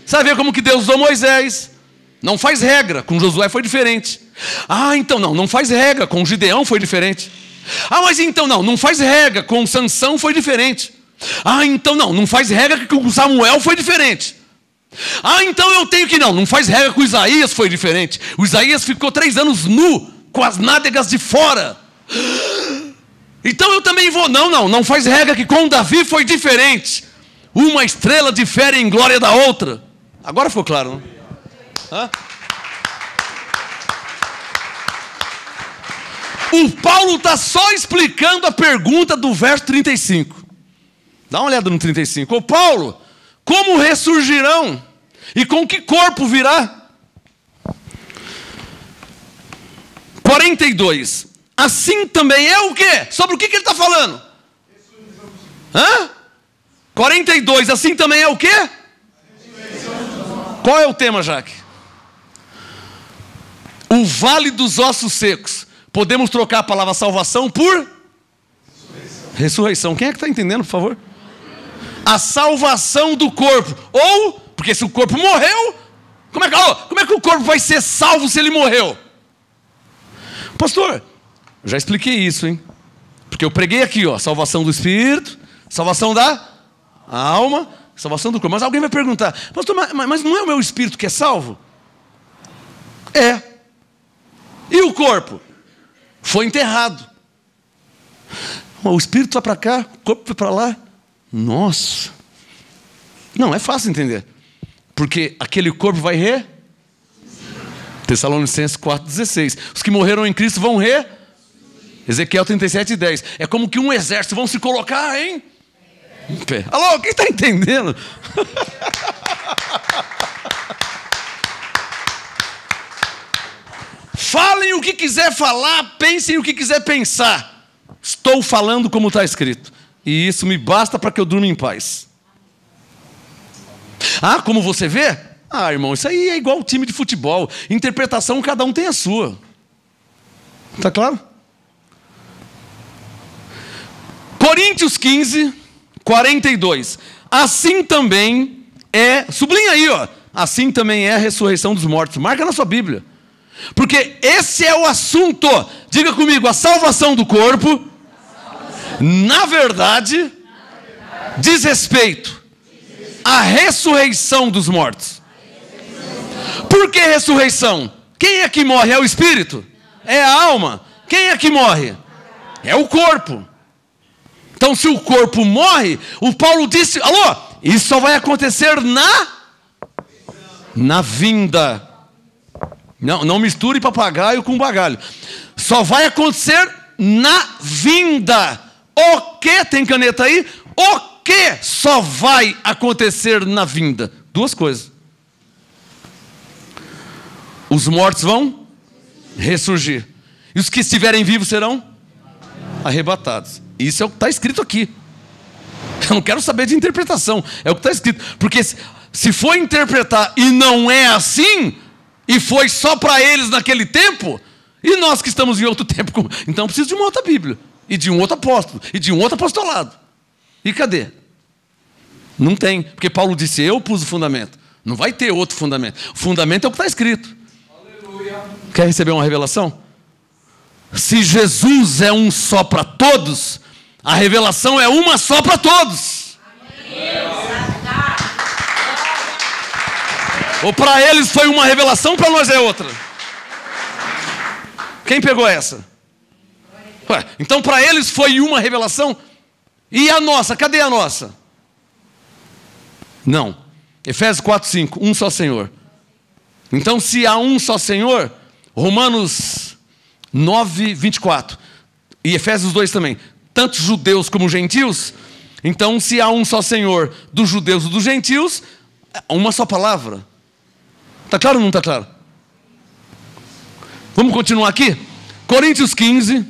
Você vai ver como que Deus usou Moisés. Não faz regra. Com Josué foi diferente. Ah, então não faz regra. Com Gideão foi diferente. Ah, mas então não faz regra. Com Sansão foi diferente. Ah, então não faz regra que com Samuel foi diferente. Ah, então eu tenho que não faz regra com Isaías foi diferente. O Isaías ficou 3 anos nu, com as nádegas de fora. Então eu também vou. Não faz regra que com Davi foi diferente. Uma estrela difere em glória da outra. Agora ficou claro, não? Hã? O Paulo está só explicando a pergunta do verso 35. Dá uma olhada no 35. Ô Paulo, como ressurgirão? E com que corpo virá? 42. Assim também é o quê? Sobre o que ele está falando? Hã? 42. Assim também é o quê? Qual é o tema, Jaque? O vale dos ossos secos. Podemos trocar a palavra salvação por? Ressurreição. Quem é que está entendendo, por favor? a salvação do corpo. Ou, porque se o corpo morreu, como é que o corpo vai ser salvo se ele morreu? Pastor, eu já expliquei isso, hein? Porque eu preguei aqui, ó, salvação do espírito, salvação da alma, salvação do corpo. Mas alguém vai perguntar, pastor, mas não é o meu espírito que é salvo? É. E o corpo? Foi enterrado. O espírito vai para cá, o corpo vai para lá. Nossa. Não, é fácil entender. Porque aquele corpo vai Tessalonicenses 4,16. Os que morreram em Cristo vão Ezequiel 37,10. É como que um exército vão se colocar, hein? Em pé. Alô, quem está entendendo? Falem o que quiser falar, pensem o que quiser pensar. Estou falando como está escrito. E isso me basta para que eu durma em paz. Ah, como você vê? Ah, irmão, isso aí é igual o time de futebol. Interpretação, cada um tem a sua. Está claro? Coríntios 15, 42. Assim também é... Sublinha aí, ó. Assim também é a ressurreição dos mortos. Marca na sua Bíblia. Porque esse é o assunto. Diga comigo, a salvação do corpo, na verdade, diz respeito à ressurreição dos mortos. Por que ressurreição? Quem é que morre? É o espírito? É a alma? Quem é que morre? É o corpo. Então, se o corpo morre, o Paulo disse, alô, isso só vai acontecer na vinda. Não misture papagaio com bagalho. Só vai acontecer na vinda. O que? Tem caneta aí? O que só vai acontecer na vinda? Duas coisas. Os mortos vão ressurgir. E os que estiverem vivos serão arrebatados. Isso é o que está escrito aqui. Eu não quero saber de interpretação. É o que está escrito. Porque se for interpretar e não é assim... E foi só para eles naquele tempo. E nós que estamos em outro tempo. Então preciso de uma outra Bíblia. E de um outro apóstolo. E de um outro apostolado. E cadê? Não tem. Porque Paulo disse, eu pus o fundamento. Não vai ter outro fundamento. O fundamento é o que está escrito. Aleluia. Quer receber uma revelação? Se Jesus é um só para todos, a revelação é uma só para todos. Amém. Ou para eles foi uma revelação, para nós é outra. Quem pegou essa? Ué, então para eles foi uma revelação. E a nossa? Cadê a nossa? Não. Efésios 4:5. Um só Senhor. Então se há um só Senhor, Romanos 9:24. E Efésios 2 também. Tanto judeus como gentios. Então se há um só Senhor dos judeus e dos gentios, uma só palavra. Está claro ou não está claro? Vamos continuar aqui? Coríntios 15,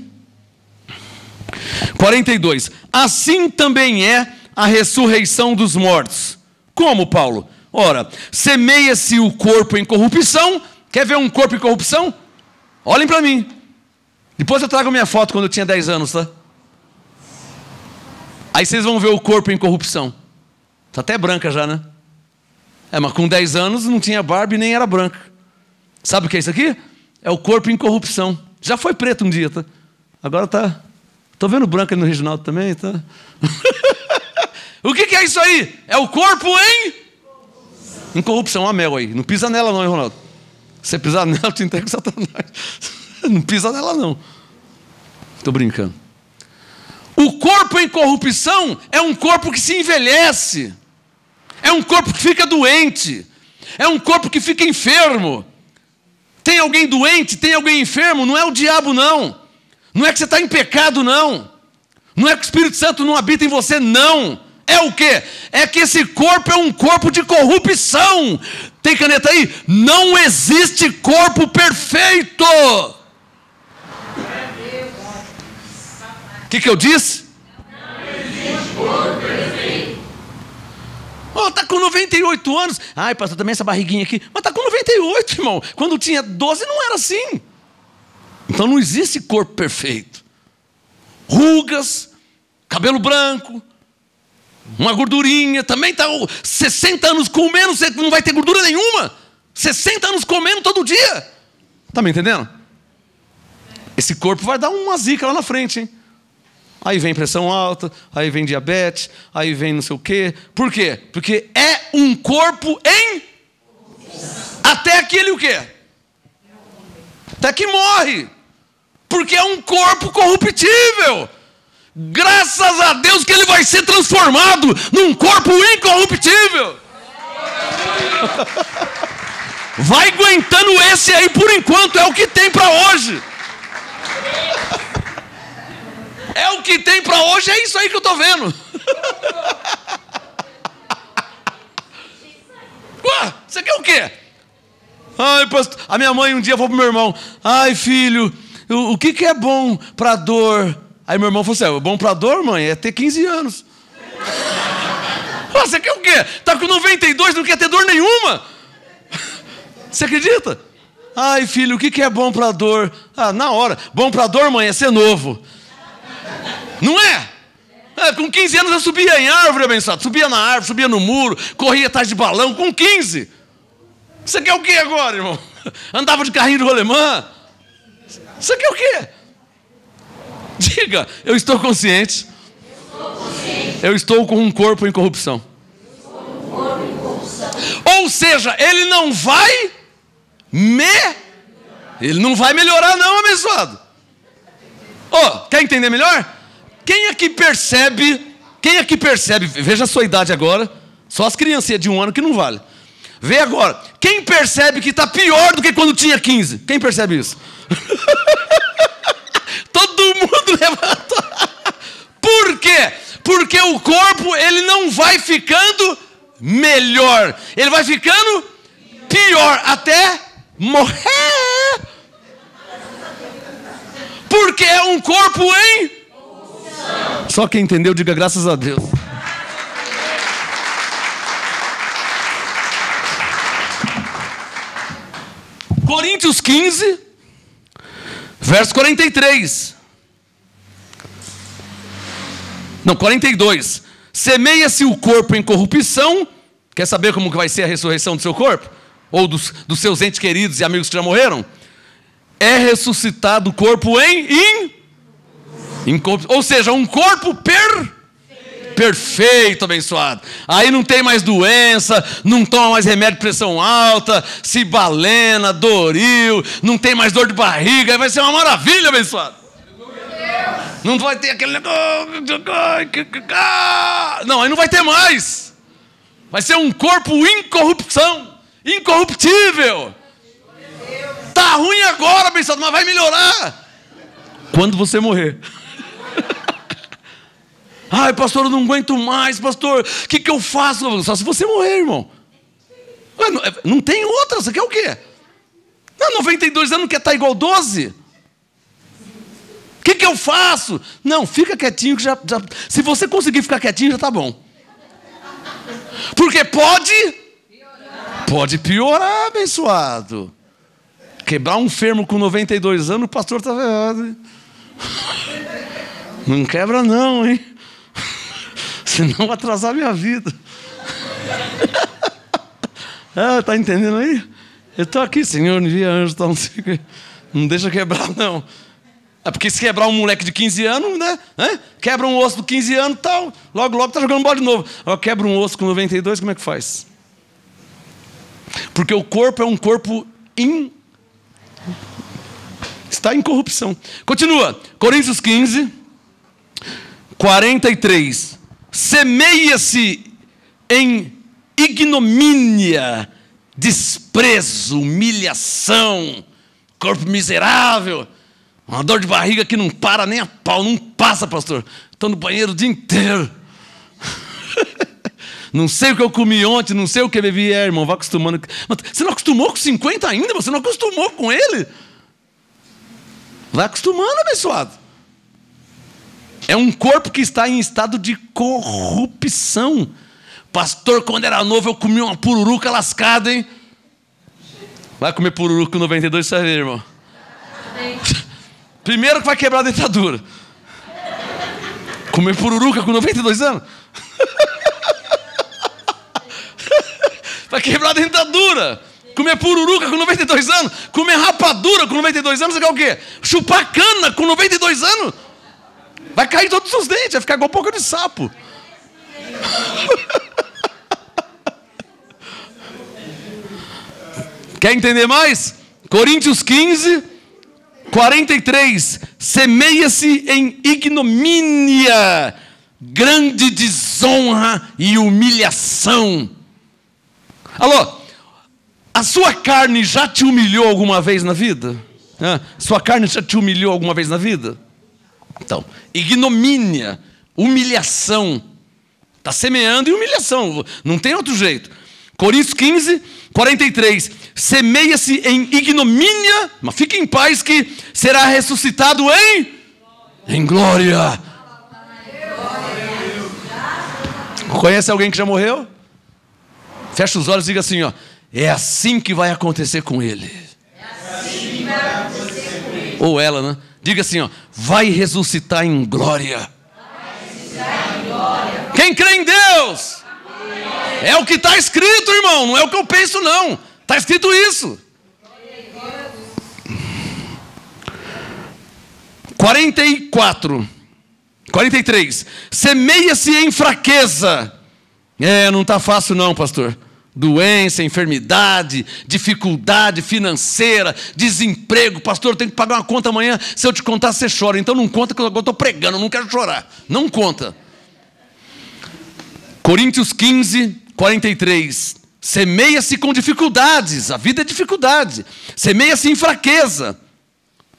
42. Assim também é a ressurreição dos mortos. Como, Paulo? Ora, semeia-se o corpo em corrupção. Quer ver um corpo em corrupção? Olhem para mim. Depois eu trago minha foto quando eu tinha 10 anos, tá? Aí vocês vão ver o corpo em corrupção. Está até branca já, né? Mas com 10 anos não tinha barba e nem era branca. Sabe o que é isso aqui? É o corpo em corrupção. Já foi preto um dia, tá? Agora tá... Estou vendo branco ali no Reginaldo também, tá? O que é isso aí? É o corpo em corrupção. A mel aí. Não pisa nela não, hein, Ronaldo? Se você pisar nela, eu te entrego Satanás. Não pisa nela não. Estou brincando. O corpo em corrupção é um corpo que se envelhece. É um corpo que fica doente. É um corpo que fica enfermo. Tem alguém doente, tem alguém enfermo, não é o diabo não. Não é que você está em pecado não. Não é que o Espírito Santo não habita em você não. É o quê? É que esse corpo é um corpo de corrupção. Tem caneta aí? Não existe corpo perfeito. O que eu disse? Não existe corpo perfeito. Oh, está com 98 anos. Ai, pastor, também essa barriguinha aqui. Mas está com 98, irmão. Quando tinha 12 não era assim. Então não existe corpo perfeito. Rugas, cabelo branco, Uma gordurinha, também está 60 anos comendo, você não vai ter gordura nenhuma. 60 anos comendo todo dia. Está me entendendo? Esse corpo vai dar uma zica lá na frente, hein? Aí vem pressão alta, aí vem diabetes, aí vem não sei o quê. Por quê? Porque é um corpo em... Até aquele o quê? Até que morre. Porque é um corpo corruptível. Graças a Deus que ele vai ser transformado num corpo incorruptível. Vai aguentando esse aí por enquanto, é o que tem para hoje. É o que tem para hoje, é isso aí que eu estou vendo. Ué, você quer o quê? Ai, pastor, a minha mãe um dia falou pro meu irmão: ai, filho, o que é bom para dor? Aí meu irmão falou assim: bom para dor, mãe, é ter 15 anos. Você quer o quê? Tá com 92, não quer ter dor nenhuma. Você acredita? Ai, filho, o que é bom para dor? Ah, na hora. Bom para dor, mãe, é ser novo. Não é? Com 15 anos eu subia em árvore, abençoado. Subia na árvore, subia no muro, corria atrás de balão, com 15. Você quer o quê agora, irmão? Andava de carrinho de rolemã? Você quer o quê? Diga, eu estou consciente. Eu estou com um corpo em corrupção. Ou seja, ele não vai Ele não vai melhorar não, abençoado. Quer entender melhor? Quem aqui percebe, veja a sua idade agora, só as criancinhas de 1 ano que não vale. Vê agora, quem percebe que está pior do que quando tinha 15? Quem percebe isso? Todo mundo levanta. Por quê? Porque o corpo, ele não vai ficando melhor, ele vai ficando pior até morrer. Porque é um corpo em... Só quem entendeu, diga graças a Deus. Coríntios 15, verso 43. Não, 42. Semeia-se o corpo em corrupção. Quer saber como que vai ser a ressurreição do seu corpo? Ou dos seus entes queridos e amigos que já morreram? É ressuscitado o corpo em corrupção. Ou seja, um corpo perfeito, abençoado. Aí não tem mais doença, não toma mais remédio de pressão alta, cibalena, Doril, não tem mais dor de barriga, vai ser uma maravilha, abençoado. Não vai ter aquele negócio. Não, aí não vai ter mais. Vai ser um corpo incorruptível. Tá ruim agora, abençoado, mas vai melhorar quando você morrer. Ai, pastor, eu não aguento mais, pastor, o que eu faço? Só se você morrer, irmão. Não tem outra, você quer o quê? 92 anos quer estar igual 12? O que eu faço? Não, fica quietinho que já... Se você conseguir ficar quietinho, já está bom. Porque pode piorar, abençoado. Quebrar um enfermo com 92 anos, o pastor está errado. Não quebra não, hein? Senão vai atrasar minha vida. Tá entendendo aí? Eu estou aqui, Senhor, envia anjo, não deixa quebrar não. É porque se quebrar um moleque de 15 anos, né? Quebra um osso de 15 anos e tal, logo está jogando bola de novo. Quebra um osso com 92, como é que faz? Porque o corpo é um corpo está em corrupção. Continua, Coríntios 15, 43. Semeia-se em ignomínia, desprezo, humilhação, corpo miserável, uma dor de barriga que não para nem a pau, não passa, pastor. Estou no banheiro o dia inteiro. Não sei o que eu comi ontem, não sei o que bebi. Irmão, vai acostumando. Você não acostumou com 50 ainda? Você não acostumou com ele? Vai acostumando, abençoado. É um corpo que está em estado de corrupção. Pastor, quando era novo, eu comia uma pururuca lascada, hein? Vai comer pururuca com 92, você vai ver, irmão. Primeiro que vai quebrar a dentadura. Comer pururuca com 92 anos? vai quebrar a dentadura. Comer pururuca com 92 anos, comer rapadura com 92 anos, você quer o quê? Chupar cana com 92 anos? Vai cair todos os dentes, vai ficar igual boca de sapo. Quer entender mais? Coríntios 15, 43. Semeia-se em ignomínia, grande desonra e humilhação. Alô? A sua carne já te humilhou alguma vez na vida? Sua carne já te humilhou alguma vez na vida? Então, ignomínia, humilhação. Está semeando em humilhação, não tem outro jeito. Coríntios 15, 43. Semeia-se em ignomínia, mas fique em paz que será ressuscitado em glória. Conhece alguém que já morreu? Fecha os olhos e diga assim, ó. É assim que vai acontecer com ele. É assim que vai acontecer com ele. Ou ela, né? Diga assim, ó. Vai ressuscitar em glória. Vai ressuscitar em glória. Quem crê em Deus? Amém. É o que está escrito, irmão. Não é o que eu penso, não. Está escrito isso. 43. Semeia-se em fraqueza. Não está fácil não, pastor. Doença, enfermidade, dificuldade financeira, desemprego. Pastor, eu tenho que pagar uma conta amanhã. Se eu te contar, você chora. Então não conta que eu estou pregando, eu não quero chorar. Não conta. Coríntios 15, 43. Semeia-se com dificuldades. A vida é dificuldade. Semeia-se em fraqueza.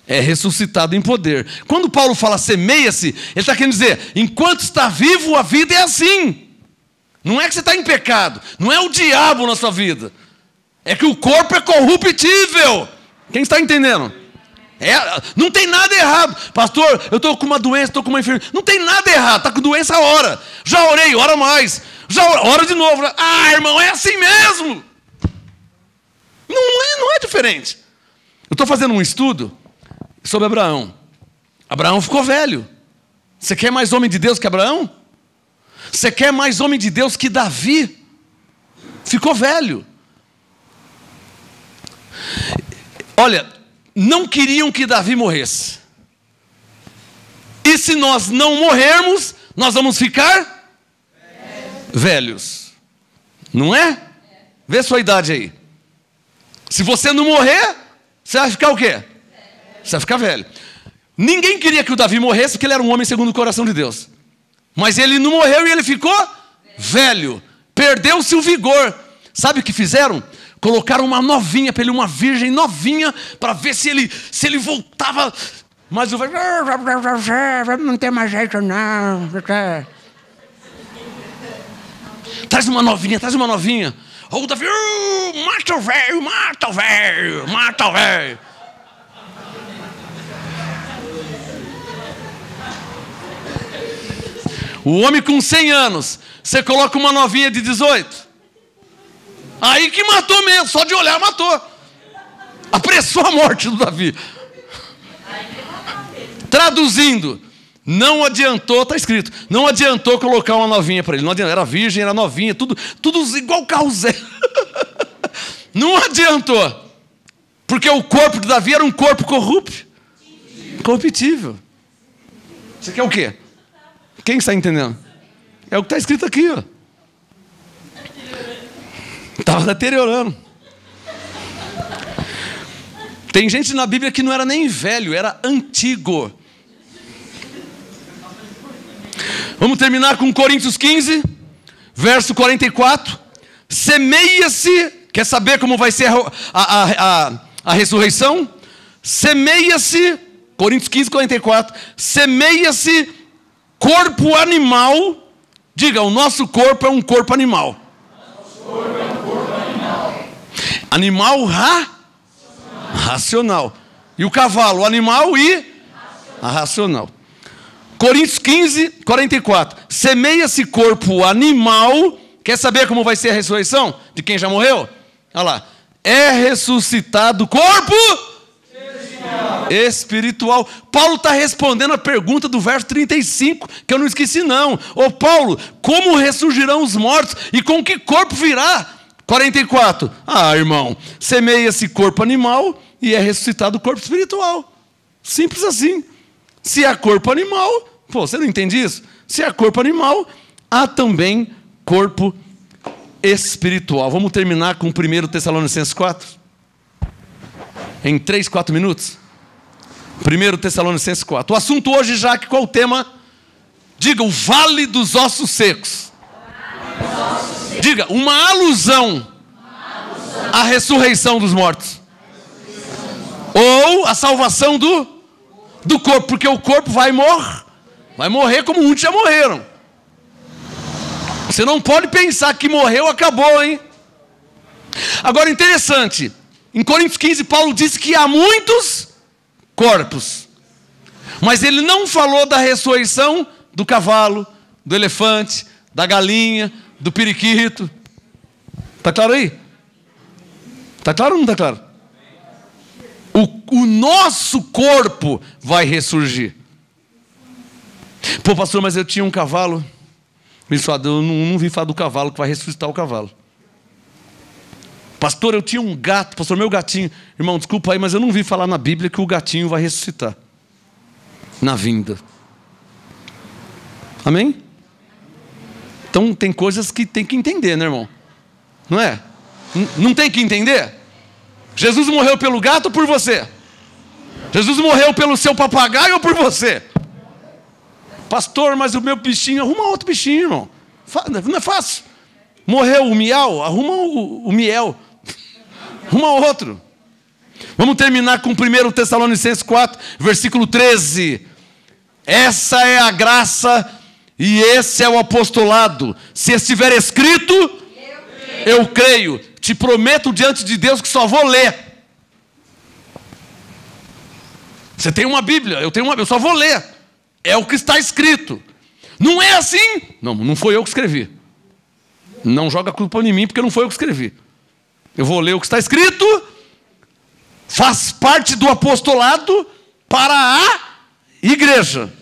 É ressuscitado em poder. Quando Paulo fala semeia-se, ele está querendo dizer, enquanto está vivo, a vida é assim. Não é que você está em pecado, não é o diabo na sua vida. É que o corpo é corruptível. Quem está entendendo? Não tem nada errado. Pastor, eu estou com uma doença, estou com uma enfermidade. Não tem nada errado, está com doença, ora. Já orei, ora mais. Já ora de novo. Ah, irmão, é assim mesmo. Não é diferente. Eu estou fazendo um estudo sobre Abraão. Abraão ficou velho. Você quer mais homem de Deus que Abraão? Você quer mais homem de Deus que Davi? Ficou velho. Olha, não queriam que Davi morresse. E se nós não morrermos, nós vamos ficar velhos. Não é? Vê sua idade aí. Se você não morrer, você vai ficar o quê? Você vai ficar velho. Ninguém queria que o Davi morresse, porque ele era um homem segundo o coração de Deus. Mas ele não morreu e ele ficou velho. Perdeu-se o vigor. Sabe o que fizeram? Colocaram uma novinha para ele, uma virgem novinha, para ver se ele voltava. Mas o velho, não tem mais jeito não. Traz uma novinha, traz uma novinha. Ou o Davi, mata o velho, mata o velho, mata o velho. O homem com 100 anos, você coloca uma novinha de 18. Aí que matou mesmo, só de olhar matou. Apressou a morte do Davi. Traduzindo, não adiantou, está escrito, não adiantou colocar uma novinha para ele. Não adiantou, era virgem, era novinha, tudo igual carro zero. Não adiantou. Porque o corpo de Davi era um corpo corruptível. Você quer o quê? Quem está entendendo? É o que está escrito aqui, ó. Estava deteriorando. Tem gente na Bíblia que não era nem velho, era antigo. Vamos terminar com Coríntios 15, verso 44. Semeia-se, quer saber como vai ser a ressurreição? Semeia-se, Coríntios 15, 44. Semeia-se corpo animal. Diga, o nosso corpo é um corpo animal. Nosso corpo é um corpo animal. Animal racional. E o cavalo, o animal e racional. Coríntios 15, 44. Semeia-se corpo animal. Quer saber como vai ser a ressurreição de quem já morreu? Olha lá. É ressuscitado corpo espiritual. Paulo está respondendo a pergunta do verso 35, que eu não esqueci não. Ô Paulo, como ressurgirão os mortos? E com que corpo virá? 44. Ah, irmão, semeia esse corpo animal e é ressuscitado o corpo espiritual. Simples assim. Se há corpo animal, pô, você não entende isso? Se há corpo animal, há também corpo espiritual. Vamos terminar com 1 Tessalonicenses 4? Em 3, 4 minutos? 1 Tessalonicenses 4. O assunto hoje, Jaque, qual o tema? Diga, o vale dos ossos secos. Diga, uma alusão à ressurreição dos mortos. Ou a salvação do corpo, porque o corpo vai morrer como muitos já morreram. Você não pode pensar que morreu, acabou, hein? Agora, interessante, em Coríntios 15, Paulo disse que há muitos corpos, mas ele não falou da ressurreição do cavalo, do elefante, da galinha, do periquito. Está claro aí? Está claro ou não está claro? O nosso corpo vai ressurgir. Pô, pastor, mas eu tinha um cavalo. Eu não vi falar do cavalo que vai ressuscitar o cavalo. Pastor, eu tinha um gato. Pastor, meu gatinho. Irmão, desculpa aí, mas eu não vi falar na Bíblia que o gatinho vai ressuscitar na vinda. Amém? Então tem coisas que tem que entender, né, irmão? Não é? Não tem que entender? Jesus morreu pelo gato ou por você? Jesus morreu pelo seu papagaio ou por você? Pastor, mas o meu bichinho, arruma outro bichinho, irmão. Não é fácil. Morreu o miau, arruma o miel. Arruma outro. Vamos terminar com 1 Tessalonicenses 4, versículo 13. Essa é a graça e esse é o apostolado. Se estiver escrito, eu creio. Te prometo diante de Deus que só vou ler. Você tem uma Bíblia, eu só vou ler. É o que está escrito. Não é assim? Não foi eu que escrevi. Não joga a culpa em mim, porque não foi eu que escrevi. Eu vou ler o que está escrito. Faz parte do apostolado para a igreja.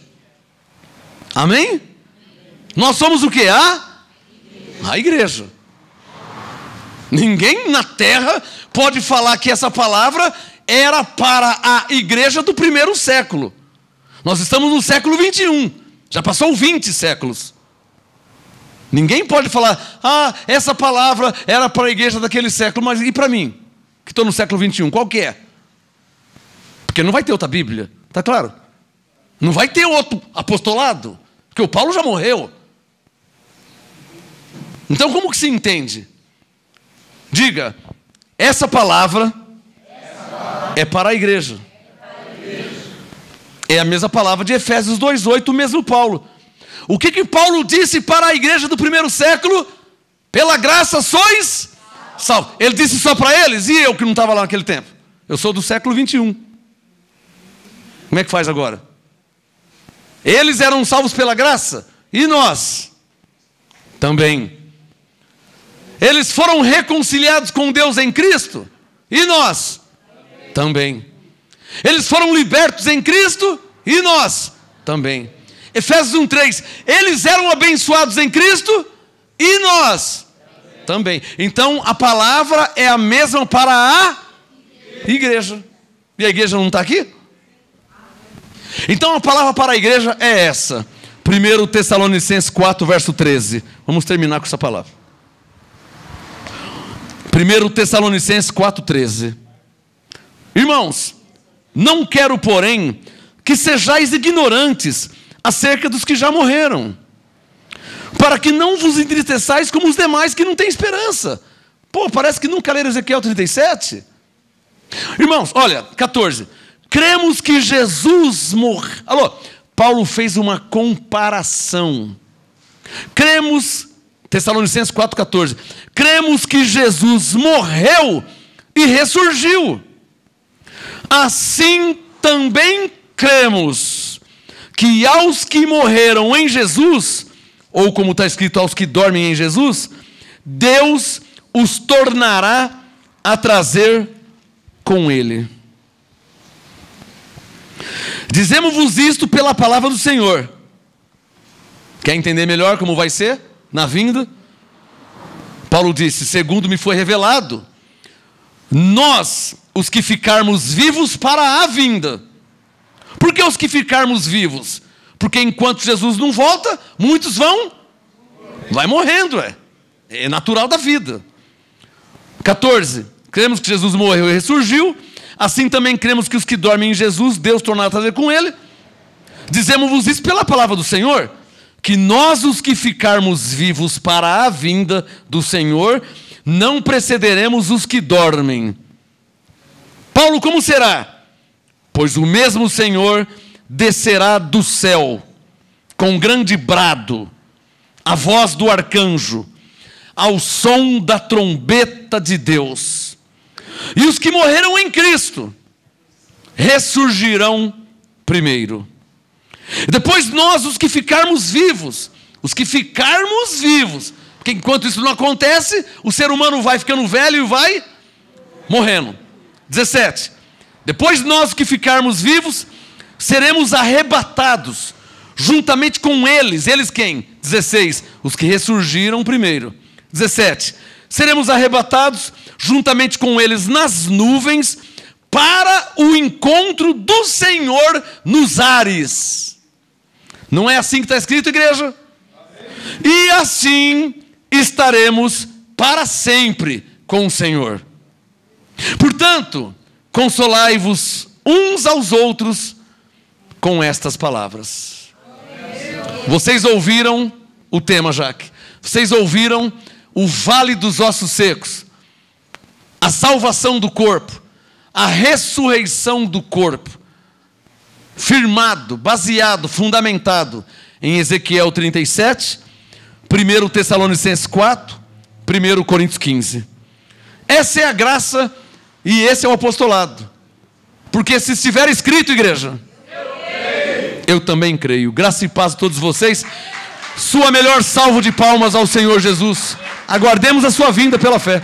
Amém? Nós somos o quê? A igreja. Ninguém na terra pode falar que essa palavra era para a igreja do primeiro século. Nós estamos no século 21. Já passou 20 séculos. Ninguém pode falar, essa palavra era para a igreja daquele século, mas e para mim, que estou no século 21, qual que é? Porque não vai ter outra Bíblia, está claro? Não vai ter outro apostolado, porque o Paulo já morreu. Então como que se entende? Diga, essa palavra é para a igreja. É a mesma palavra de Efésios 2,8, o mesmo Paulo. O que Paulo disse para a igreja do primeiro século? Pela graça sois salvos. Ele disse só para eles? E eu que não estava lá naquele tempo? Eu sou do século 21. Como é que faz agora? Eles eram salvos pela graça? E nós? Também. Eles foram reconciliados com Deus em Cristo? E nós? Também. Eles foram libertos em Cristo? E nós? Também. Efésios 1:3. Eles eram abençoados em Cristo? E nós? Também. Então a palavra é a mesma para a igreja. E a igreja não está aqui? Então a palavra para a igreja é essa. 1 Tessalonicenses 4, verso 13. Vamos terminar com essa palavra. 1 Tessalonicenses 4, 13. Irmãos, não quero, porém, que sejais ignorantes acerca dos que já morreram, para que não vos entristeçais como os demais que não têm esperança. Pô, parece que nunca leram Ezequiel 37. Irmãos, olha, 14. Cremos que Jesus morreu. Alô, Paulo fez uma comparação. Cremos, Tessalonicenses 4,14. Cremos que Jesus morreu e ressurgiu. Assim também cremos que aos que morreram em Jesus, ou como está escrito, aos que dormem em Jesus, Deus os tornará a trazer com Ele. Dizemos-vos isto pela palavra do Senhor. Quer entender melhor como vai ser na vinda? Paulo disse: segundo me foi revelado, nós, os que ficarmos vivos para a vinda. Por que os que ficarmos vivos? Porque enquanto Jesus não volta, muitos vai morrendo, é natural da vida. 14, cremos que Jesus morreu e ressurgiu, assim também cremos que os que dormem em Jesus, Deus tornará a trazer com ele. Dizemos-vos isso pela palavra do Senhor, que nós, os que ficarmos vivos para a vinda do Senhor, não precederemos os que dormem. Paulo, como será? Pois o mesmo Senhor descerá do céu, com grande brado, a voz do arcanjo, ao som da trombeta de Deus. E os que morreram em Cristo ressurgirão primeiro. Depois nós, os que ficarmos vivos, porque enquanto isso não acontece, o ser humano vai ficando velho e vai morrendo. 17. Depois nós, os que ficarmos vivos, seremos arrebatados juntamente com eles. Eles quem? 16. Os que ressurgiram primeiro. 17. Seremos arrebatados juntamente com eles nas nuvens para o encontro do Senhor nos ares. Não é assim que está escrito, igreja? E assim estaremos para sempre com o Senhor. Portanto, consolai-vos uns aos outros com estas palavras. Vocês ouviram o tema, Jaque. Vocês ouviram o vale dos ossos secos, a salvação do corpo, a ressurreição do corpo, firmado, baseado, fundamentado em Ezequiel 37, 1 Tessalonicenses 4, 1 Coríntios 15. Essa é a graça e esse é o apostolado. Porque se estiver escrito, igreja, eu também creio. Graça e paz a todos vocês. Sua melhor salva de palmas ao Senhor Jesus. Aguardemos a sua vinda pela fé.